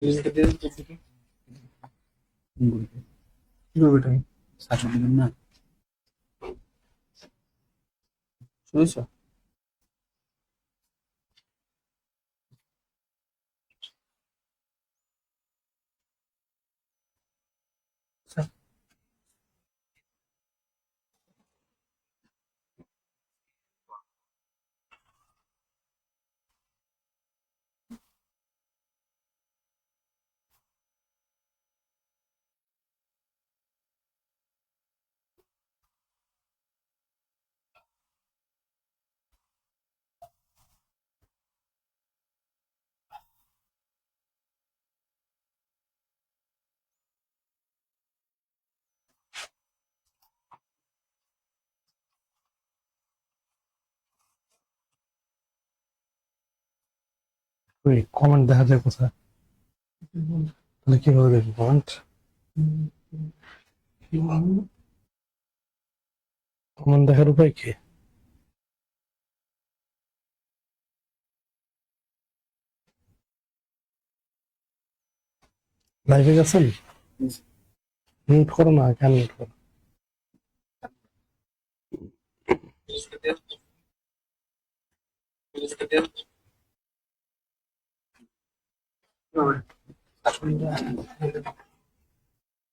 কি করবে তুমি? শাসন দিবেন না, শুনেছো? ওই কমেন্ট দেখা যায় কোথায়? তাহলে কিভাবে দেখবো কমেন্ট? কমেন্ট দেখার উপায় কি? লাইভে গেছেন? মিউট করো না, কেন মিউট করো?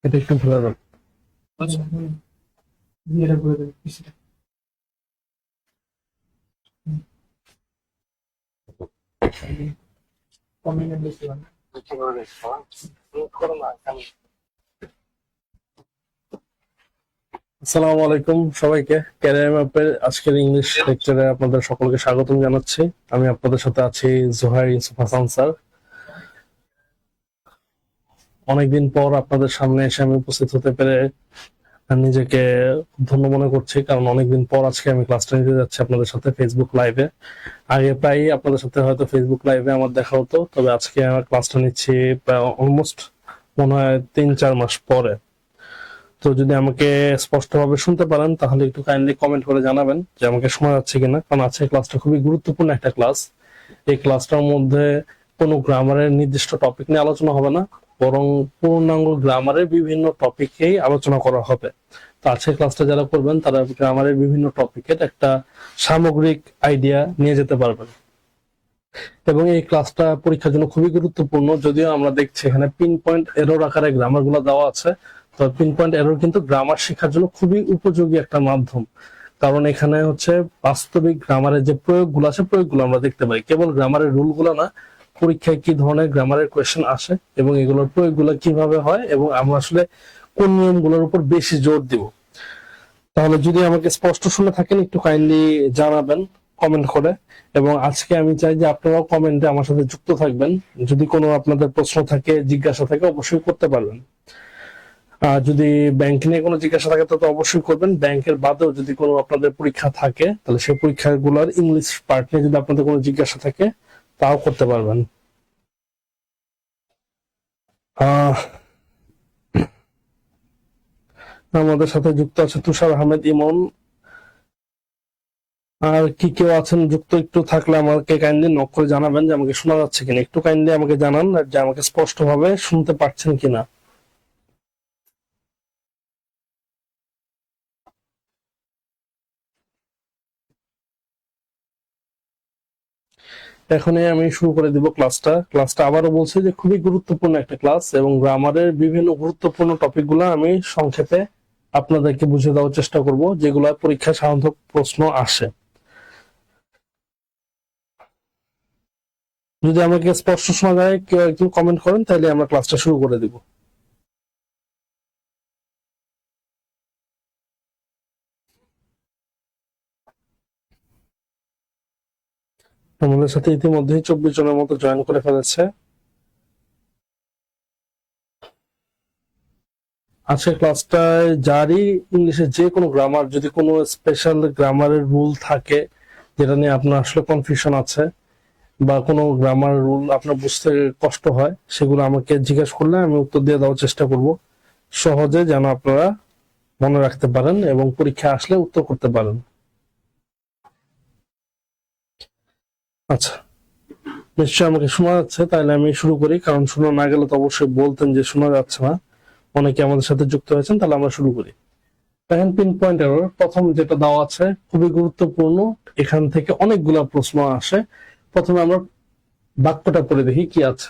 এটা একটু ভুলে দাও। আসসালামু আলাইকুম সবাইকে। ক্যারিয়ার ম্যাপের আজকের ইংলিশ লেকচারে আপনাদের সকলকে স্বাগতম জানাচ্ছি। আমি আপনাদের সাথে আছি জোহার ইউসুফ হাসান স্যার। অনেকদিন পর আপনাদের সামনে এসে আমি উপস্থিত হতে পেরে নিজেকে ধন্য মনে করছি, কারণ অনেকদিন পর আজকে আমি ক্লাসটা নিতে যাচ্ছি আপনাদের সাথে ফেসবুক লাইভে। আগে প্রায় আপনাদের সাথে হয়তো ফেসবুক লাইভে আমার দেখা হতো, তবে আজকে আমার ক্লাসটা নিচ্ছি অলমোস্ট মনে হয় 3-4 মাস পরে। তো যদি আমাকে স্পষ্টভাবে শুনতে পারেন তাহলে একটু কাইন্ডলি কমেন্ট করে জানাবেন যে আমাকে শোনা যাচ্ছে কিনা, কারণ আজকে ক্লাসটা খুবই গুরুত্বপূর্ণ একটা ক্লাস। এই ক্লাসটার মধ্যে কোনো গ্রামারের নির্দিষ্ট টপিক নিয়ে আলোচনা হবে না, বরং পূর্ণাঙ্গ গ্রামারের বিভিন্ন টপিকেই আলোচনা করা হবে। তো আজকের ক্লাসটা যারা করবেন তারা গ্রামারের বিভিন্ন টপিকের একটা সামগ্রিক আইডিয়া নিয়ে যেতে পারবেন। এবং এই ক্লাসটা পরীক্ষার জন্য খুবই গুরুত্বপূর্ণ, যদিও আমরা দেখছি এখানে পিন পয়েন্ট এরর আকারে গ্রামার গুলো দেওয়া আছে। তো পিন পয়েন্ট এরর কিন্তু গ্রামার শেখার জন্য খুবই উপযোগী একটা মাধ্যম, কারণ এখানে হচ্ছে বাস্তবিক গ্রামারের যে প্রয়োগগুলো আছে প্রয়োগগুলো আমরা দেখতে পাই, কেবল গ্রামারের রুলগুলো না, পরীক্ষায় কি ধরনের গ্রামারের কোয়েশ্চেন আসে এবং এগুলোর প্রয়োগগুলো কিভাবে হয় এবং আমরা আসলে কোন নিয়মগুলোর উপর বেশি জোর দিব। তাহলে যদি আমাকে স্পষ্ট শুনে থাকেন একটু কাইন্ডলি জানাবেন কমেন্ট করে। এবং আজকে আমি চাই যে আপনারাও কমেন্টে আমার সাথে যুক্ত থাকবেন। যদি কোনো আপনাদের প্রশ্ন থাকে, জিজ্ঞাসা থাকে, অবশ্যই করতে পারবেন। আর যদি ব্যাংক নিয়ে কোনো জিজ্ঞাসা থাকে তো অবশ্যই করবেন। ব্যাংকের বাদেও যদি কোনো আপনাদের পরীক্ষা থাকে তাহলে সেই পরীক্ষাগুলোর ইংলিশ পার্ট নিয়ে যদি আপনাদের কোনো জিজ্ঞাসা থাকে তাও করতে পারবেন। আমাদের সাথে যুক্ত আছে তুষার আহমেদ ইমন। আর কি কেউ আছেন যুক্ত? একটু থাকলে আমাকে কাইন্ডলি নক করে জানাবেন যে আমাকে শোনা যাচ্ছে কিনা। একটু কাইন্ডলি আমাকে জানান যে আমাকে স্পষ্টভাবে শুনতে পাচ্ছেন কিনা। এখনই আমি শুরু করে দিব ক্লাসটা। ক্লাসটা আবারও বলছি যে খুবই গুরুত্বপূর্ণ একটা ক্লাস এবং গ্রামারের বিভিন্ন গুরুত্বপূর্ণ টপিকগুলো আমি সংক্ষেপে আপনাদেরকে বুঝিয়ে দেওয়ার চেষ্টা করব, যেগুলো পরীক্ষায় সাধারণত প্রশ্ন আসে। যদি আমাকে স্পষ্ট শোনা যায়, কেউ একজন কমেন্ট করেন, তাহলে আমরা ক্লাসটা শুরু করে দিব। আমাদের সাথে ইতিমধ্যেই 24 জনের মতো জয়েন করে ফেলেছে। আজকের ক্লাসটায় যারই ইংলিশে যে কোনো গ্রামার, যদি কোনো স্পেশাল গ্রামারের রুল থাকে যেটা নিয়ে আপনার আসলে কনফিউশন আছে, বা কোনো গ্রামার রুল আপনার বুঝতে কষ্ট হয়, সেগুলো আমাকে জিজ্ঞেস করলে আমি উত্তর দিয়ে দেওয়ার চেষ্টা করব সহজে, যেন আপনারা মনে রাখতে পারেন এবং পরীক্ষা আসলে উত্তর করতে পারেন। আচ্ছা, নিশ্চয়ই আমাকে শোনা যাচ্ছে, তাহলে আমি শুরু করি, কারণ শোনা না গেলে তো অবশ্যই বলতেন যে শোনা যাচ্ছে না। অনেকে আমাদের সাথে যুক্ত হয়েছেন, তাহলে আমরা শুরু করি। দেখেন পিন পয়েন্ট এরর প্রথম যেটা দেওয়া আছে খুবই গুরুত্বপূর্ণ, এখান থেকে অনেকগুলা প্রশ্ন আসে। প্রথমে আমরা বাক্যটা পড়ে দেখি কি আছে।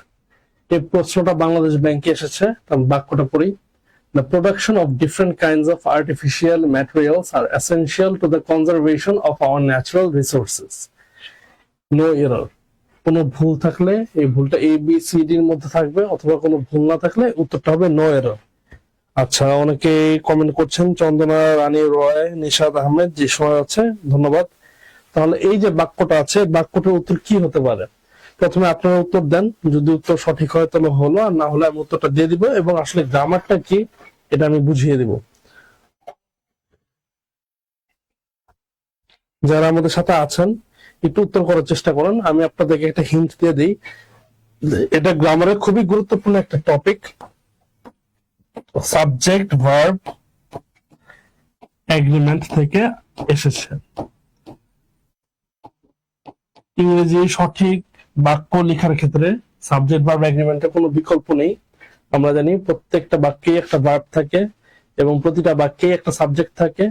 এই প্রশ্নটা বাংলাদেশ ব্যাংকে এসেছে, বাক্যটা পড়ি। The production of different kinds of artificial materials are essential to the conservation of our natural resources. No error. কোনো ভুল থাকলে এই ভুলটা এ বি সি ডি এর মধ্যে থাকবে, অথবা কোনো ভুল না থাকলে উত্তরটা হবে নো এরর। আচ্ছা, অনেকে কমেন্ট করছেন, চন্দনা রানী রয়, নিশাদ আহমেদ, যে সময় আছে, ধন্যবাদ। তাহলে এই যে বাক্যটা আছে, বাক্যটার উত্তর কি হতে পারে? প্রথমে আপনারা উত্তর দেন, যদি উত্তর সঠিক হয় তাহলে হলো, আর না হলে আমি উত্তরটা দিয়ে দিব এবং আসলে গ্রামারটা কি এটা আমি বুঝিয়ে দিব। যারা আমাদের সাথে আছেন একটু উত্তর করার চেষ্টা করেন। আমি আপনাদেরকে একটা হিন্ট দিয়ে দিই, এটা গ্রামারের খুবই গুরুত্বপূর্ণ একটা টপিক। সাবজেক্ট ভার্ব এগ্রিমেন্ট থেকে এসেছে। ইংরেজি সঠিক বাক্য লেখার ক্ষেত্রে সাবজেক্ট ভার্ব এগ্রিমেন্টের কোনো বিকল্প নেই। আমরা জানি প্রত্যেকটা বাক্যে একটা ভার্ব থাকে এবং প্রতিটা বাক্যে একটা সাবজেক্ট থাকে,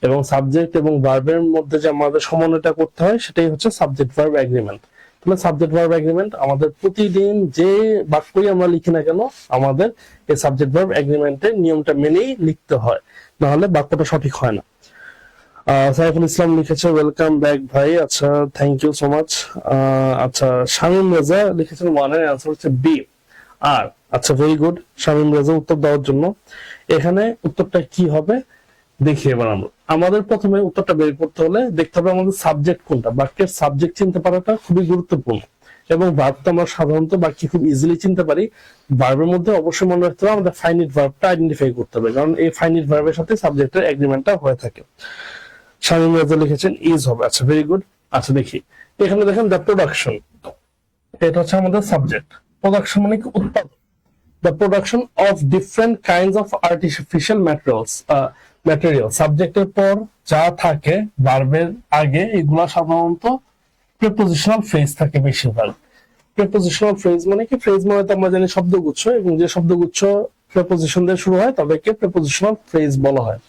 এবং সাবজেক্ট এবং ভার্বের মধ্যে যে আমাদের সমন্বয়টা করতে হয় সেটাই হচ্ছে সাবজেক্ট ভার্ব এগ্রিমেন্ট। তাহলে সাবজেক্ট ভার্ব এগ্রিমেন্ট আমাদের প্রতিদিন যে বাক্যই আমরা লিখি না কেন, আমাদের এই সাবজেক্ট ভার্ব এগ্রিমেন্টের নিয়মটা মেনেই লিখতে হয়, না হলে বাক্যটা সঠিক হয় না। সাইফুল ইসলাম লিখেছে ওয়েলকাম ব্যাক ভাই। আচ্ছা, থ্যাংক ইউ সো মাচ। আচ্ছা, শামীম রেজা লিখেছেন ওয়ানের অ্যান্সার হচ্ছে বি আর। আচ্ছা, ভেরি গুড শামীম রেজা উত্তর দেওয়ার জন্য। এখানে উত্তরটা কি হবে দেখি এবার আমরা। আমাদের প্রথমে উত্তরটা বের করতে হলে দেখতে হবে আমাদের সাবজেক্ট কোনটা। বাক্যের সাবজেক্ট চিনতে পারাটা খুবই গুরুত্বপূর্ণ, এবং ভার্ব তো আমরা সাধারণত বাক্যে খুব ইজিলি চিনতে পারি। ভার্বের মধ্যে অবশ্যই মনে রাখতে হবে আমাদের ফাইনিট ভার্বটা আইডেন্টিফাই করতে হবে, কারণ এই ফাইনিট ভার্বের সাথে সাবজেক্টের এগ্রিমেন্টটা হয়ে থাকে। শামীম রাজা লিখেছেন ইজ হবে। আচ্ছা, ভেরি গুড। আচ্ছা, দেখি এখানে দেখেন দ্য প্রোডাকশন, এটা হচ্ছে আমাদের সাবজেক্ট। প্রোডাকশন মানে কি? উৎপাদন। The production of different kinds of artificial material. সাবজেক্টের পর যা থাকে ভার্বের আগে, এগুলা সাধারণত প্রিপোজিশনাল ফ্রেজ থাকে বেশিরভাগ। প্রিপোজিশনাল ফ্রেজ মানে কি? ফ্রেজ মানে তো আমরা জানি শব্দগুচ্ছ, এবং যে শব্দগুচ্ছ প্রিপোজিশন দিয়ে শুরু হয় তাদেরকে প্রিপোজিশনাল ফ্রেজ বলা হয়।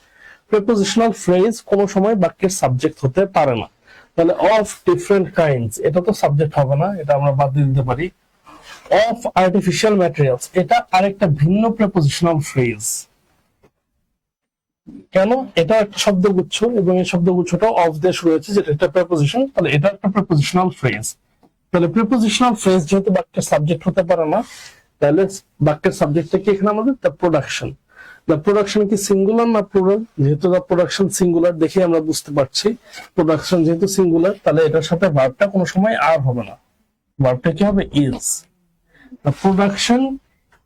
প্রিপোজিশনাল ফ্রেজ কোনো সময় বাক্যের সাবজেক্ট হতে পারে না। তাহলে অফ ডিফারেন্ট কাইন্ডস, এটা তো সাবজেক্ট হবে না, এটা আমরা বাদ দিয়ে দিতে পারি। অফ আর্টিফিশিয়াল ম্যাটেরিয়ালস, এটা আরেকটা ভিন্ন প্রিপোজিশনাল ফ্রেজ। কেন? এটা একটা শব্দগুচ্ছ, এবং এই শব্দগুচ্ছটা অফ দিয়ে শুরু হয়েছে, যেটা একটা প্রিপোজিশন, তাহলে এটা একটা প্রিপোজিশনাল ফ্রেজ। তাহলে প্রিপোজিশনাল ফ্রেজ যেহেতু বাক্যের সাবজেক্ট হতে পারে না, তাহলে বাক্যের সাবজেক্টটা কি এখানে আমাদের দ্য প্রোডাকশন। দ্য প্রোডাকশন কি সিঙ্গুলার না প্লুরাল? যেহেতু দ্য প্রোডাকশন সিঙ্গুলার দেখে আমরা বুঝতে পারছি প্রোডাকশন যেহেতু সিঙ্গুলার, তাহলে এটার সাথে ভার্বটা কোনো সময় আর হবে না, ভার্বটা কি হবে? Is. The production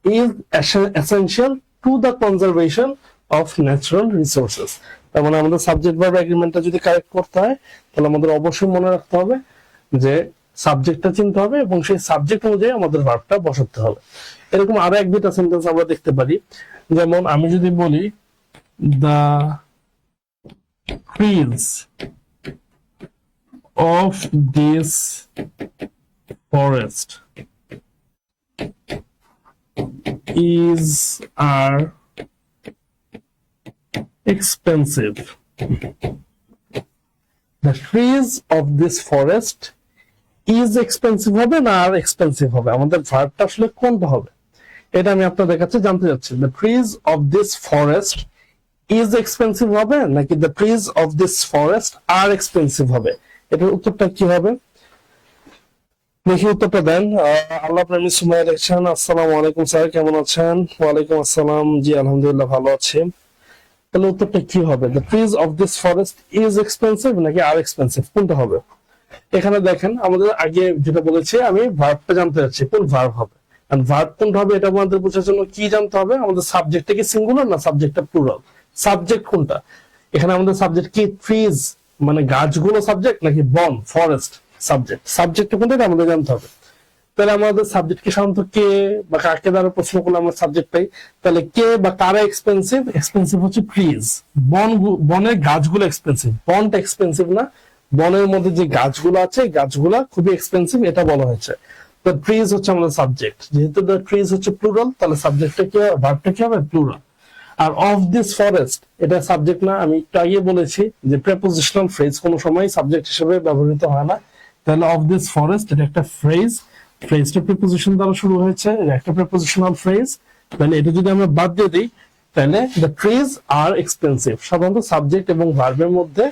is essential to the conservation of natural resources. তার মানে আমাদের সাবজেক্ট ভার্ব এগ্রিমেন্টটা যদি কারেক্ট করতে হয়, তাহলে আমাদের অবশ্যই মনে রাখতে হবে যে সাবজেক্টটা চিনতে হবে, এবং সেই সাবজেক্ট অনুযায়ী আমাদের ভার্বটা বসাতে হবে। এরকম আরো এক দুটা সেন্টেন্স আমরা দেখতে পারি। যেমন আমি যদি বলি the trees of this forest is are expensive. The trees of this forest is expensive হবে না আর এক্সপেন্সিভ হবে? আমাদের ভার্বটা আসলে কোনটা হবে এটা আমি আপনাদের কাছে জানতে চাচ্ছি। The trees of this forest is expensive হবে নাকি the trees of this forest are expensive হবে? এটার উত্তরটা কি হবে দেখি, উত্তরটা দেন। আল্লাহ প্রেমী সুমাইয়া লিখছেন আসসালামু আলাইকুম স্যার, কেমন আছেন? ওয়ালাইকুম আসসালাম, জি আলহামদুলিল্লাহ ভালো আছি। তাহলে উত্তরটা কি হবে? The trees of this forest is expensive নাকি আর এক্সপেন্সিভ, কোনটা হবে? এখানে দেখেন আমাদের আগে যেটা বলেছি, আমি ভার্বটা জানতে চাচ্ছি কোন ভার্ব হবে। আর ভার্ব কোনটা হবে এটা আমাদের বোঝার জন্য কি জানতে হবে? আমাদের সাবজেক্টটা কি সিঙ্গুলার না সাবজেক্টটা প্লুরাল? সাবজেক্ট কোনটা এখানে? আমাদের সাবজেক্ট কি ট্রিজ মানে গাছগুলো সাবজেক্ট, নাকি বন ফরেস্ট সাবজেক্ট? সাবজেক্ট কোনটা এটা আমাদের জানতে হবে। তাহলে আমাদের সাবজেক্ট কি সাধারণত কে বা কাকে দ্বারা প্রশ্ন করলে আমরা সাবজেক্ট পাই। তাহলে কে বা কারা এক্সপেন্সিভ? এক্সপেন্সিভ হচ্ছে ট্রিজ, বনের গাছগুলো এক্সপেন্সিভ, বনটা এক্সপেন্সিভ না। বনের মধ্যে যে গাছগুলো আছে গাছগুলা খুবই এক্সপেন্সিভ, এটা বলা হয়েছে। দ্য ট্রিজ হচ্ছে আমাদের সাবজেক্ট, যেহেতু দ্য ট্রিজ হচ্ছে প্লুরাল, তাহলে সাবজেক্টটা কি হবে, ভার্বটা কি হবে, প্লুরাল। আর অফ দিস ফরেস্ট এটা সাবজেক্ট না, আমি একটু আগে বলেছি যে প্রেপোজিশনাল ফ্রেজ কোনো সময় সাবজেক্ট হিসেবে ব্যবহৃত হয় না। তাহলে অফ দিস ফরেস্ট এটা একটা ফ্রেজ, ফ্রেজটা প্রিপোজিশন দ্বারা শুরু হয়েছে, এটা একটা প্রিপোজিশনাল ফ্রেজ। তাহলে এটা যদি আমরা বাদ দিয়ে দিই, তাহলে দ্য ট্রিজ আর এক্সপেন্সিভ। সাধারণত সাবজেক্ট এবং ভার্বের মধ্যে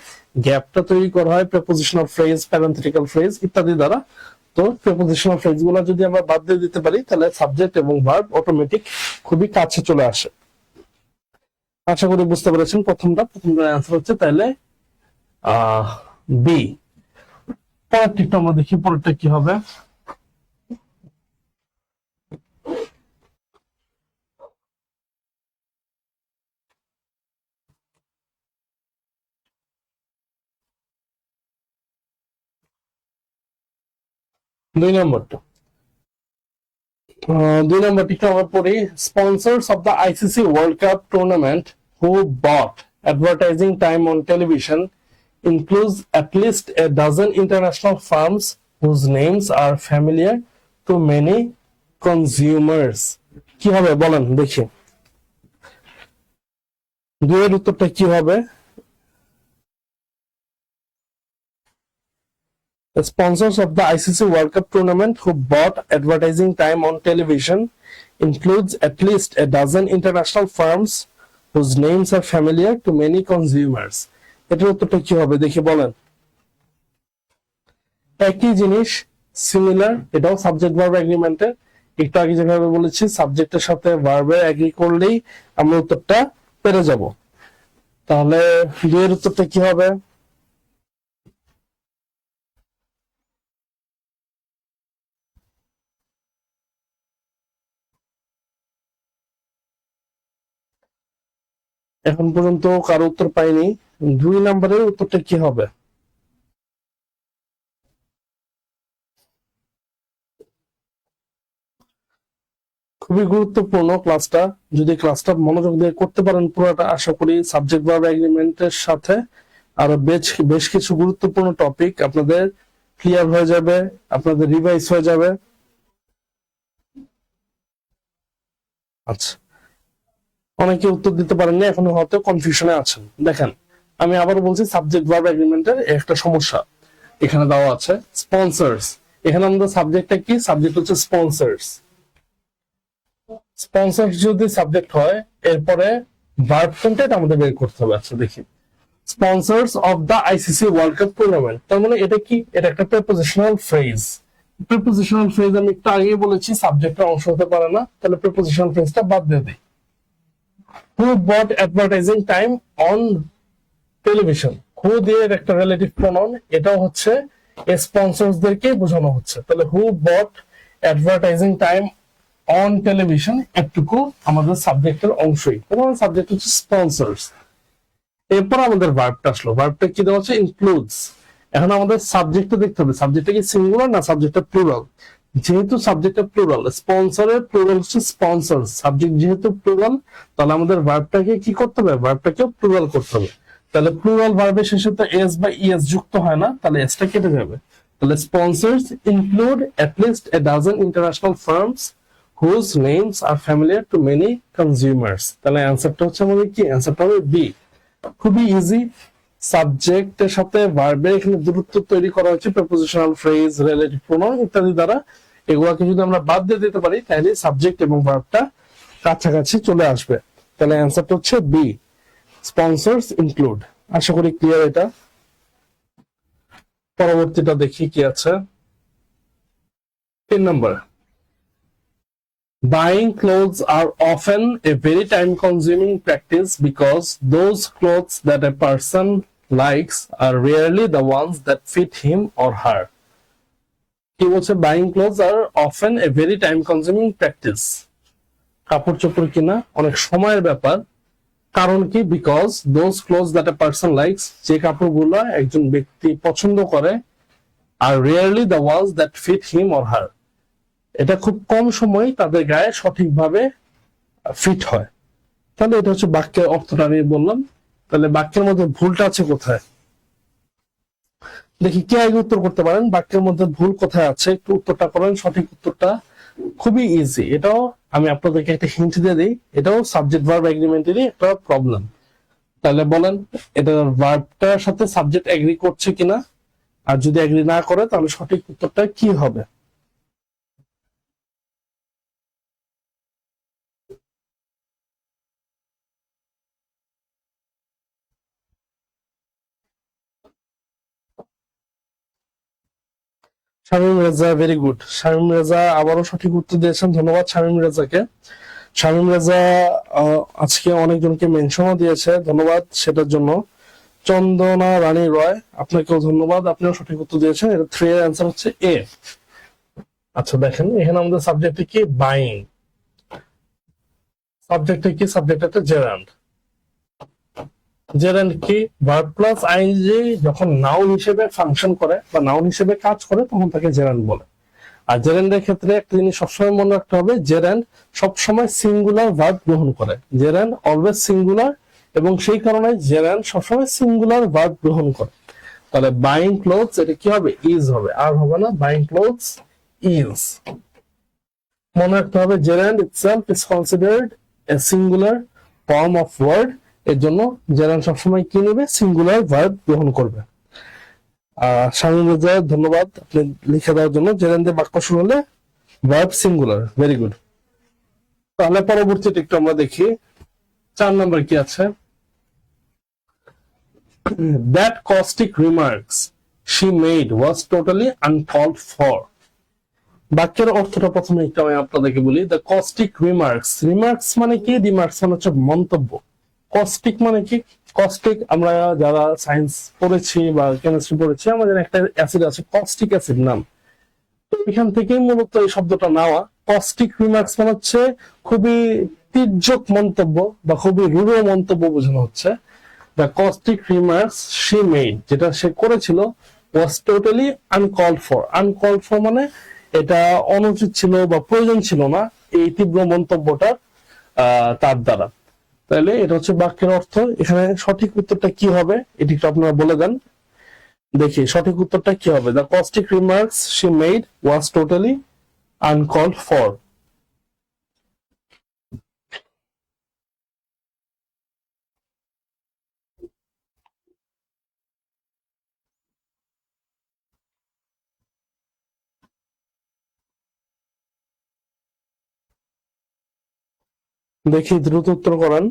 গ্যাপটা তৈরি করা হয় প্রিপোজিশনাল ফ্রেজ, প্যারেন্থেটিক্যাল ফ্রেজ ইত্যাদি দ্বারা। তো প্রিপোজিশনাল ফ্রেজ গুলো যদি আমরা বাদ দিয়ে দিতে পারি, তাহলে সাবজেক্ট এবং ভার্ব অটোমেটিক খুবই কাছে চলে আসে। আশা করি বুঝতে পেরেছেন। প্রথমটার অ্যান্সার হচ্ছে তাহলে বি। পরেরটা আমরা দেখি, পরেরটা কি হবে। দুই নম্বরটা, আমরা পড়ি। Sponsors of the ICC world cup tournament who bought advertising time on television includes at least a dozen international firms whose names are familiar to many consumers. কি হবে বলেন দেখি, দুইয়ের উত্তরটা কি হবে? The sponsors of the ICC World Cup tournament who bought advertising time on television includes at least a dozen international firms whose names are familiar to many consumers. এটার উত্তরটা কি হবে দেখি বলেন। একই জিনিস, সিমিলার, এটাও সাবজেক্ট ভার্ব এগ্রিমেন্টে। একটু আগে যেভাবে বলেছি সাবজেক্টের সাথে ভার্বে এগ্রি করলেই আমরা উত্তরটা পেরে যাব। তাহলে দুইয়ের উত্তরটা কি হবে? এখন পর্যন্ত কারো উত্তর পাইনি। দুই নম্বরের উত্তরটা কি হবে? খুবই গুরুত্বপূর্ণ ক্লাসটা, যদি ক্লাসটা মনোযোগ দিয়ে করতে পারেন পুরোটা, আশা করি সাবজেক্ট ভার্ব এগ্রিমেন্টের সাথে আরো বেশ কিছু গুরুত্বপূর্ণ টপিক আপনাদের ক্লিয়ার হয়ে যাবে, আপনাদের রিভাইজ হয়ে যাবে। আচ্ছা, অনেকে উত্তর দিতে পারেননি, এখনো হয়তো কনফিউশনে আছেন। দেখেন, আমি আবার বলছি সাবজেক্ট ভার্ব এগ্রিমেন্টের একটা সমস্যা এখানে দেওয়া আছে, স্পন্সর্স। এখানে আমাদের সাবজেক্টটা কি? সাবজেক্ট হচ্ছে স্পন্সর্স। স্পন্সর যদি সাবজেক্ট হয়, এরপরে ভার্ব কোনটা এটা আমাদের বের করতে হবে। আচ্ছা দেখি, sponsors of the ICC world cup tournament, তার মানে এটা কি? এটা একটা প্রিপোজিশনাল ফ্রেজ। প্রিপোজিশনাল ফ্রেজ আমি একটু আগেই বলেছি সাবজেক্টের অংশ হতে পারে না, তাহলে প্রিপোজিশনাল ফ্রেজটা বাদ দিয়ে দিই। হু bought advertising time on television, হু দিয়ে একটা রিলেটিভ প্রনাউন, এটাও হচ্ছে স্পন্সরসদেরকে বোঝানো হচ্ছে। তাহলে হু bought advertising time on television এটুকু আমাদের সাবজেক্টের অংশই, এবং সাবজেক্ট হচ্ছে স্পন্সরস। এরপর আমাদের ভার্বটা আসলো, ভার্বটা কি দেওয়া আছে? ইনক্লুডস। এখন আমাদের সাবজেক্টটা দেখতে হবে, সাবজেক্টটা কি সিঙ্গুলার না সাবজেক্টটা প্লুরাল। যেহেতু সাবজেক্টটা প্লুরাল, স্পন্সরের প্লুরাল হচ্ছে স্পন্সরস, সাবজেক্ট যেহেতু প্লুরাল, তাহলে আমাদের ভার্বটাকে কি করতে হবে? ভার্বটাকে প্লুরাল করতে হবে। তাহলে প্লুরাল ভার্বের শেষে তো এস বা ইএস যুক্ত হয় না, তাহলে এসটা কেটে যাবে। তাহলে sponsors include at least a dozen international firms whose names are familiar to many consumers. তাহলে অ্যানসারটা হচ্ছে আমাদের কি? অ্যানসারটা হবে বি। খুবই ইজি, সাবজেক্টের সাথে ভার্বের এখানে দূরত্ব তৈরি করা হচ্ছে প্রিপোজিশনাল ফ্রেজ, রিলেটিভ প্রোনাউন ইত্যাদি দ্বারা। এগুলোকে যদি আমরা বাদ দিয়ে দিতে পারি, তাহলে সাবজেক্ট এবং ভার্বটা কাছাকাছি চলে আসবে। তাহলে অ্যানসারটা হচ্ছে বি, স্পন্সরস ইনক্লুড। আশা করি ক্লিয়ার এটা। পরবর্তীটা দেখি কি আছে। 3 নম্বর, buying clothes are often a very time-consuming practice because those clothes that a person likes are rarely the ones that fit him or her. কি বলছে? buying clothes are often a very time-consuming practice. কাপড় চোপড় কিনা অনেক সময়ের ব্যাপার। কারণ কি? because those clothes that a person likes, যে কাপড়গুলো একজন ব্যক্তি পছন্দ করে, are rarely the ones that fit him or her. এটা খুব কম সময় তাদের গায়ে সঠিকভাবে ফিট হয়। তাহলে এটা হচ্ছে বাক্যের অর্থটা আমি বললাম। তাহলে বাক্যের মধ্যে ভুলটা আছে কোথায়? দেখি কে আগে উত্তর করতে পারেন, বাক্যের মধ্যে ভুল কোথায় আছে একটু উত্তরটা করেন। সঠিক উত্তরটা খুবই ইজি, এটাও আমি আপনাদেরকে একটা হিন্ট দিয়ে দিই, এটাও সাবজেক্ট ভার্ব এগ্রিমেন্টেরই একটা প্রবলেম। তাহলে বলেন এটা ভার্বটার সাথে সাবজেক্ট এগ্রি করছে কিনা, আর যদি এগ্রি না করে তাহলে সঠিক উত্তরটা কি হবে? Shamim Reza, very good. শামীম রেজা আবারও সঠিক উত্তর দিয়েছেন, ধন্যবাদ শামীম রেজাকে। শামীম রেজা আজকে অনেকজনকে মেনশনও দিয়েছে, ধন্যবাদ সেটার জন্য। চন্দনা রানী রয়, আপনাকেও ধন্যবাদ, আপনিও সঠিক উত্তর দিয়েছেন। এটা 3 এর অ্যান্সার হচ্ছে এ। আচ্ছা দেখেন এখানে আমাদের সাবজেক্টে কি, বাইং। সাবজেক্টে কি, সাবজেক্ট একটা জেরান্ড। জেরান্ড কি, ভার্ব প্লাস আইএনজি যখন নাউন হিসেবে ফাংশন করে বা নাউন হিসেবে কাজ করে তখন তাকে জেরান্ড বলে। আর জেরান্ডের ক্ষেত্রে একটা জিনিস সবসময় মনে রাখতে হবে, জেরান্ড সবসময় সিঙ্গুলার ভার্ব গ্রহণ করে। জেরান্ড অলওয়েজ সিঙ্গুলার, এবং সেই কারণে জেরান্ড সবসময় সিঙ্গুলার ভার্ব গ্রহণ করে। তাহলে বাইং ক্লোথস এটা কি হবে, ইজ হবে, আর হবে না। Buying clothes is. মনে রাখতে হবে gerund itself is considered a singular form of word, এর জন্য জেরান্ড সবসময় কি নেবে, সিঙ্গুলার ভার্ব গ্রহণ করবে। শামীম রেজা ধন্যবাদ আপনি লিখে দেওয়ার জন্য। জেরান্ডে বাক্য শুরু হলে ভার্ব সিঙ্গুলার, ভেরি গুড। তাহলে পরবর্তীটা একটু আমরা দেখি, 4 নম্বর কি আছে। That caustic remarks she made was totally uncalled for. বাক্যের অর্থটা প্রথমে একটু আমি আপনাদেরকে বলি। দ্য কস্টিক রিমার্কস, রিমার্কস মানে কি, রিমার্কস মানে হচ্ছে মন্তব্য। কস্টিক মানে কি, কস্টিক আমরা যারা সায়েন্স পড়েছি বা কেমিস্ট্রি পড়েছি আমাদের একটা অ্যাসিড আছে কস্টিক অ্যাসিড নাম, তো এখান থেকে মূলত এই শব্দটা নেওয়া। কস্টিক রিমার্কস মানে হচ্ছে খুবই তির্যক মন্তব্য বা খুবই রূঢ় মন্তব্য বোঝানো হচ্ছে। The caustic remarks she made, যেটা সে করেছিল, ওয়াজ totally uncalled for. Uncalled for মানে এটা অনুচিত ছিল বা প্রয়োজন ছিল না এই তীব্র মন্তব্যটা তার দ্বারা। তাহলে এটা হচ্ছে বাক্যের অর্থ। এখানে সঠিক উত্তরটা কি হবে এটি একটু আপনারা বলে দেন, দেখি সঠিক উত্তরটা কি হবে। The caustic remarks she made was totally uncalled for. দেখি দ্রুত উত্তর করেন।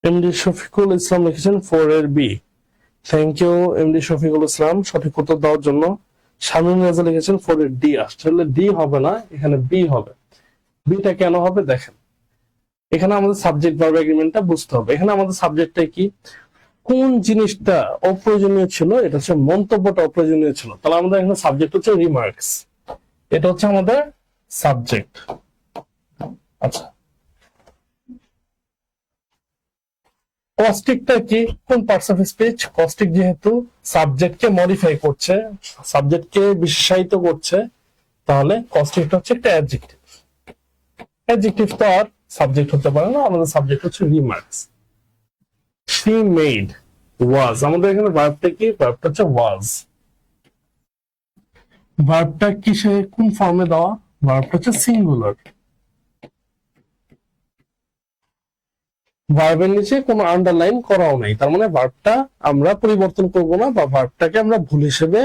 এমডি শফিকুল ইসলাম লিখেছেন 4 এর B. Thank you MD Shafiqul Islam সঠিক উত্তর দেওয়ার জন্য। শামীম রেজা লিখেছেন 4 এর ডি। আসলে ডি হবে না, এখানে বি হবে। বিটা কেন হবে দেখেন, এখানে আমাদের সাবজেক্ট ভার্ব এগ্রিমেন্টটা বুঝতে হবে। এখানে আমাদের সাবজেক্টটা কি, কোন জিনিসটা অপ্রয়োজনীয় ছিল, এটা হচ্ছে মন্তব্যটা অপ্রয়োজনীয় ছিল। তাহলে আমাদের এখানে সাবজেক্ট হচ্ছে রিমার্কস, এটা হচ্ছে আমাদের সাবজেক্ট। আচ্ছা কস্টিকটা কি, কোন পার্টস অফ স্পিচ, কস্টিক যেহেতু সাবজেক্টকে মডিফাই করছে, সাবজেক্টকে বিশেষায়িত করছে, তাহলে কস্টিকটা হচ্ছে একটা অ্যাডজেক্টিভ। অ্যাডজেক্টিভ তো আর সাবজেক্ট হতে পারে না, আমাদের সাবজেক্ট হচ্ছে রিমার্কস। শি মেড ওয়াজ, আমাদের এখানে ভার্বটা কি, ভার্বটা হচ্ছে ওয়াজ। ভার্বটা কিসে, কোন ফর্মে দেওয়া, ভার্বটা হচ্ছে সিঙ্গুলার। ভার্বের নিচে কোনো আন্ডারলাইন করাও নাই, তার মানে ভার্বটা আমরা পরিবর্তন করব না বা ভার্বটাকে আমরা ভুল হিসেবে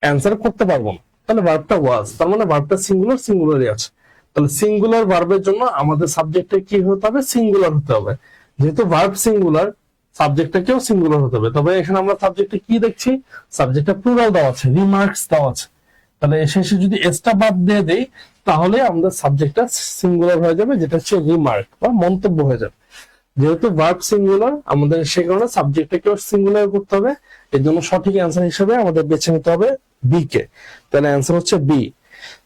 অ্যান্সার করতে পারবো না। তাহলে ভার্বটা ওয়াজ, তার মানে ভার্বটা সিঙ্গুলার, সিঙ্গুলারই আছে। তাহলে সিঙ্গুলার ভার্বের জন্য আমাদের সাবজেক্টে কি হতে হবে, সিঙ্গুলার হতে হবে। যেহেতু ভার্ব সিঙ্গুলার, সাবজেক্টটাকেও সিঙ্গুলার হতে হবে। তবে এখানে আমরা সাবজেক্টে কি দেখছি, সাবজেক্টটা প্লুরাল দেওয়া আছে, রিমার্কস দেওয়া আছে। তাহলে শেষে যদি এসটা বাদ দিয়ে দেই তাহলে আমাদের সাবজেক্টটা সিঙ্গুলার হয়ে যাবে, যেটা হচ্ছে রিমার্ক বা মন্তব্য হয়ে যাবে। যেহেতু ভার্ব সিঙ্গুলার আমাদের সে কারণে সাবজেক্টটাকেও সিঙ্গুলার করতে হবে। এর জন্য সঠিক অ্যান্সার হিসেবে আমাদের বেছে নিতে হবে বি কে। তাহলে অ্যান্সার হচ্ছে বি।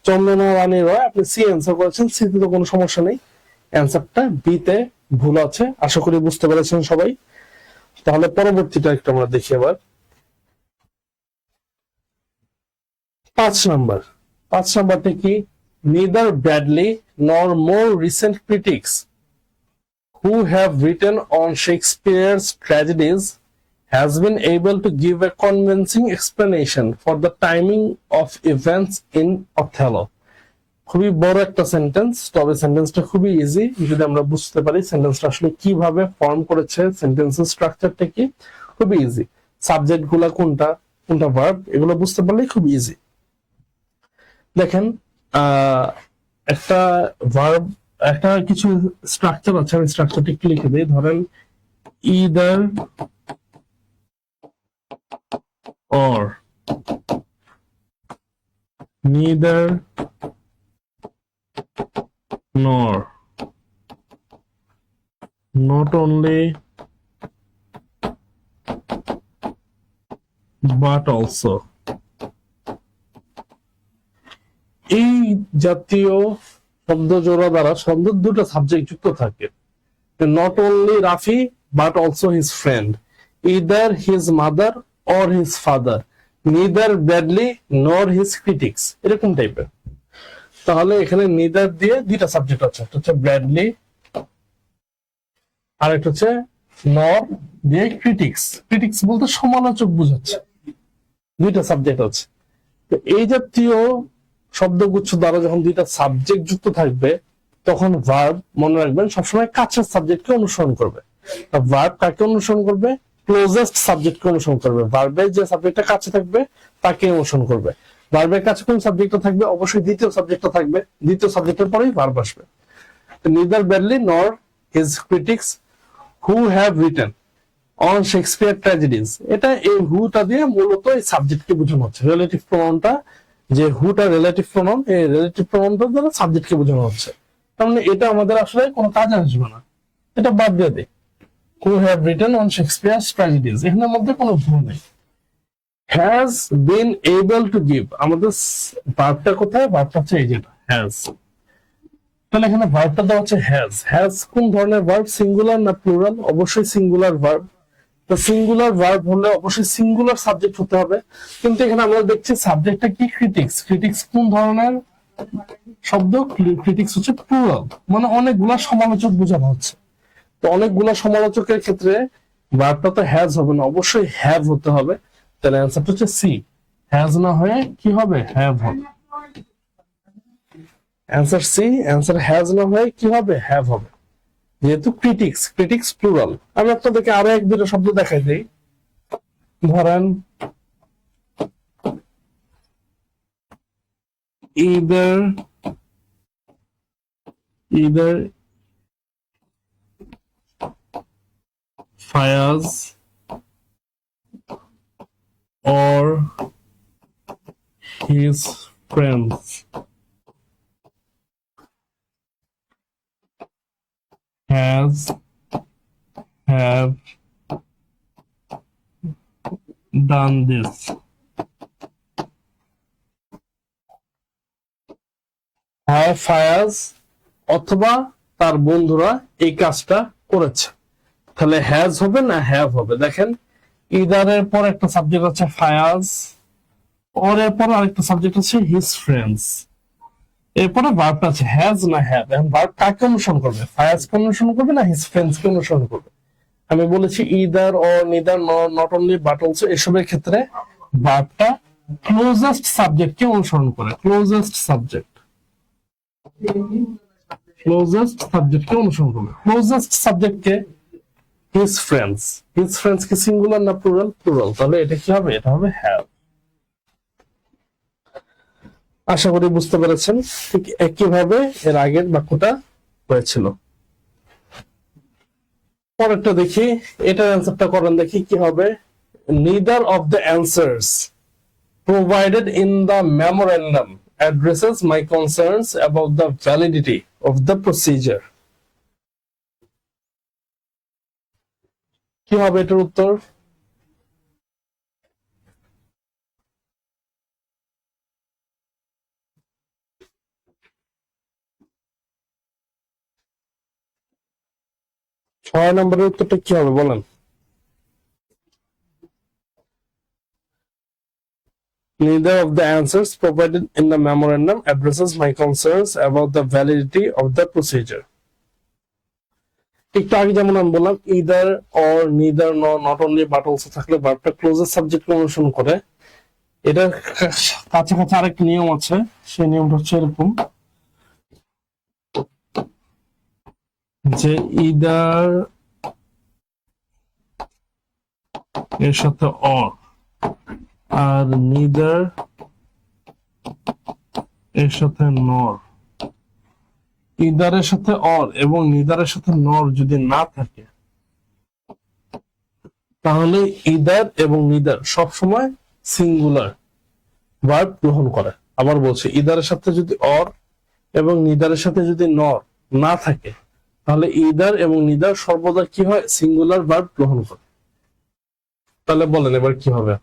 চন্দনা রানী রয় আপনি সি অ্যান্সার করেছেন, সি তে তো কোনো সমস্যা নেই, অ্যান্সারটা বি তে ভুল আছে। আশা করি বুঝতে পেরেছেন সবাই। তাহলে পরবর্তীটা একটু আমরা দেখি এবার। 5 নাম্বার, 5 নাম্বারটা কি, neither Bradley nor more recent critics who have written on Shakespeare's tragedies has been able to give a convincing explanation for the timing of events in Othello. খুবই বড় একটা সেন্টেন্স, তবে সেন্টেন্সটা খুবই ইজি যদি আমরা বুঝতে পারি সেন্টেন্সটা আসলে কিভাবে ফর্ম করেছে, সেন্টেন্সের স্ট্রাকচারটা কি, খুবই ইজি। সাবজেক্ট গুলা কোনটা কোনটা ভার্ব এগুলো বুঝতে পারলেই খুব ইজি। দেখেন একটা ভার্ব একটা কিছু স্ট্রাকচার আছে, আমি স্ট্রাকচারটা একটু লিখে দিই। ধরেন either or, neither nor, not only but also, এই জাতীয় শব্দ জোড়া দ্বারা শব্দ দুটো সাবজেক্ট যুক্ত থাকে। Not only Rafi but also his friend, either his mother or his father, neither Bradley nor his critics, এরকম টাইপের। তাহলে এখানে neither দিয়ে দুইটা সাবজেক্ট আছে, একটা হচ্ছে ব্র্যাডলি আর একটা হচ্ছে nor দিয়ে critics। critics বলতে সমালোচক বোঝাচ্ছে, দুইটা সাবজেক্ট আছে। তো এই জাতীয় শব্দগুচ্ছ দ্বারা যখন দুইটা সাবজেক্ট যুক্ত থাকবে তখন ভার্ব মনে রাখবেন সবসময় কাছের সাবজেক্টকে অনুসরণ করবে। ভার্ব কাকে অনুসরণ করবে? ক্লোজেস্ট সাবজেক্টকে অনুসরণ করবে। ভার্বের যে সাবজেক্টটা কাছে থাকবে তাকে অনুসরণ করবে। ভার্বের কাছে কোন সাবজেক্টটা থাকবে? অবশ্যই দ্বিতীয় সাবজেক্টটা থাকবে, দ্বিতীয় সাবজেক্টের পরেই ভার্ব আসবে। neither Bradley nor his critics who have written on Shakespeare tragedies, এটা এই হুটা দিয়ে মূলত এই সাবজেক্টকে বোঝানো হচ্ছে। রিলেটিভ প্রোনাউনটা যে হুটা রিলেটিভ প্রোনাউন, এই রিলেটিভ প্রোনাউনটা দ্বারা সাবজেক্টকে বোঝানো হচ্ছে। তার মানে এটা আমাদের আসলে কোনো কাজে আসবে না, এটা বাদ দিয়ে দেই। who have written on Shakespeare's tragedies, এখানের মধ্যে কোনো ভুল নেই। has been able to give, আমাদের ভার্বটা কোথায়? ভার্বটা হচ্ছে এই যেটা has। তাহলে এখানে ভার্বটা দেওয়া হচ্ছে has। has কোন ধরনের ভার্ব? সিঙ্গুলার না প্লুরাল? অবশ্যই সিঙ্গুলার ভার্ব। তো সিঙ্গুলার ভার্ব হলে অবশ্যই সিঙ্গুলার সাবজেক্ট হতে হবে, কিন্তু এখানে আমরা দেখছি সাবজেক্টটা কি? ক্রিটিক্স। ক্রিটিক্স কোন ধরনের শব্দ? ক্রিটিক্স হচ্ছে প্লুরাল, মানে অনেকগুলা সমালোচক বোঝানো হচ্ছে। তো অনেকগুলা সমালোচকের ক্ষেত্রে ভার্বটা তো হ্যাজ হবে না, অবশ্যই হ্যাভ হতে হবে। তাহলে অ্যান্সারটা হচ্ছে সি, হ্যাজ না হয়ে কি হবে? হ্যাভ হবে। অ্যান্সার সি, অ্যান্সার হ্যাজ না হয়ে কি হবে? হ্যাভ হবে, যেহেতু ক্রিটিক্স, ক্রিটিক্স প্লুরাল। আমি আপনাদেরকে আরো এক দুটো শব্দ দেখাই দিই। ধরেন either Fayaz or his friends have done this, Fayaz অথবা তার বন্ধুরা এই কাজটা করেছে। তাহলে হ্যাজ হবে না হ্যাভ হবে? দেখেন ইদারের পর একটা সাবজেক্ট আছে ফায়াজ, ওর এর পর আরেকটা সাবজেক্ট আছে হিজ ফ্রেন্ডস, এরপরে ভার্বটা আছে হ্যাজ না হ্যাভ। এখন ভার্ব কাকে অনুসরণ করবে? ফায়াজকে অনুসরণ করবে না হিজ ফ্রেন্ডসকে অনুসরণ করবে? আমি বলেছি either or neither, not only but also, এসবের ক্ষেত্রে ভার্বটা ক্লোজেস্ট সাবজেক্টকে অনুসরণ করে। ক্লোজেস্ট সাবজেক্টকে অনুসরণ করবে। ক্লোজেস্ট সাবজেক্টকে হিজ ফ্রেন্ডস। হিজ ফ্রেন্ডস কি সিঙ্গুলার না প্লুরাল? প্লুরাল। তাহলে এটা কি হবে? এটা হবে হ্যাভ। আশা করি বুঝতে পেরেছেন। ঠিক একইভাবে এর আগের বাক্যটা হয়েছিল। পরেরটা দেখি, এটার অ্যান্সারটা করেন দেখি কি হবে। neither of the answers provided in the memorandum addresses my concerns about the validity of the procedure. কি হবে এটার উত্তর? ছয় নম্বরের উত্তরটা কি হবে বলেন? Neither of the answers provided in the memorandum addresses my concerns about the validity of the procedure. একটু আগে যেমন আমি বললাম either or neither nor not only but also থাকলে ভার্বটা ক্লোজার সাবজেক্ট অনুসরণ করে। এটা কাছাকাছি আরেকটা নিয়ম আছে, সেই নিয়মটা হচ্ছে এরকম যে either এর সাথে or আর neither এর সাথে nor, either এর সাথে or এবং neither এর সাথে nor যদি না থাকে তাহলে either এবং neither সবসময় সিঙ্গুলার ভার্ব গ্রহণ করে। আবার বলছি either এর সাথে যদি or এবং neither এর সাথে যদি nor না থাকে তাহলে either এবং neither সর্বদা কি হয়, সিঙ্গুলার ভার্ব গ্রহণ করে। তাহলে বলেন এবার কি হবে?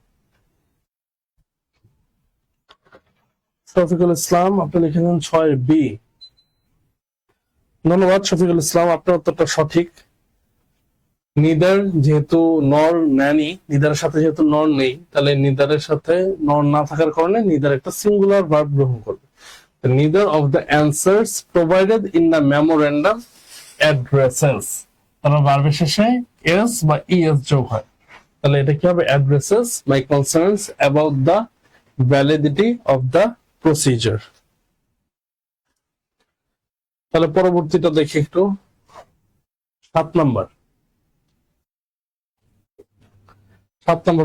শফিকুল ইসলাম আপনি লিখেছেন 6 বি। ধন্যবাদ শফিকুল ইসলাম, আপনার উত্তরটা সঠিক। নিদার যেহেতু নর নেনি, নিদারের সাথে যেহেতু নর নেই, তাহলে নিদারের সাথে নর না থাকার কারণে নিদার একটা সিঙ্গুলার ভার্ব গ্রহণ করবে। Neither of the answers provided in the memorandum addresses, তাহলে ভার্বের শেষে এস বা ইএস যোগ হয়, তাহলে এটা কি হবে? Addresses my concerns about the validity of the procedure. তাহলে পরবর্তীটা দেখি একটু, 7 নম্বর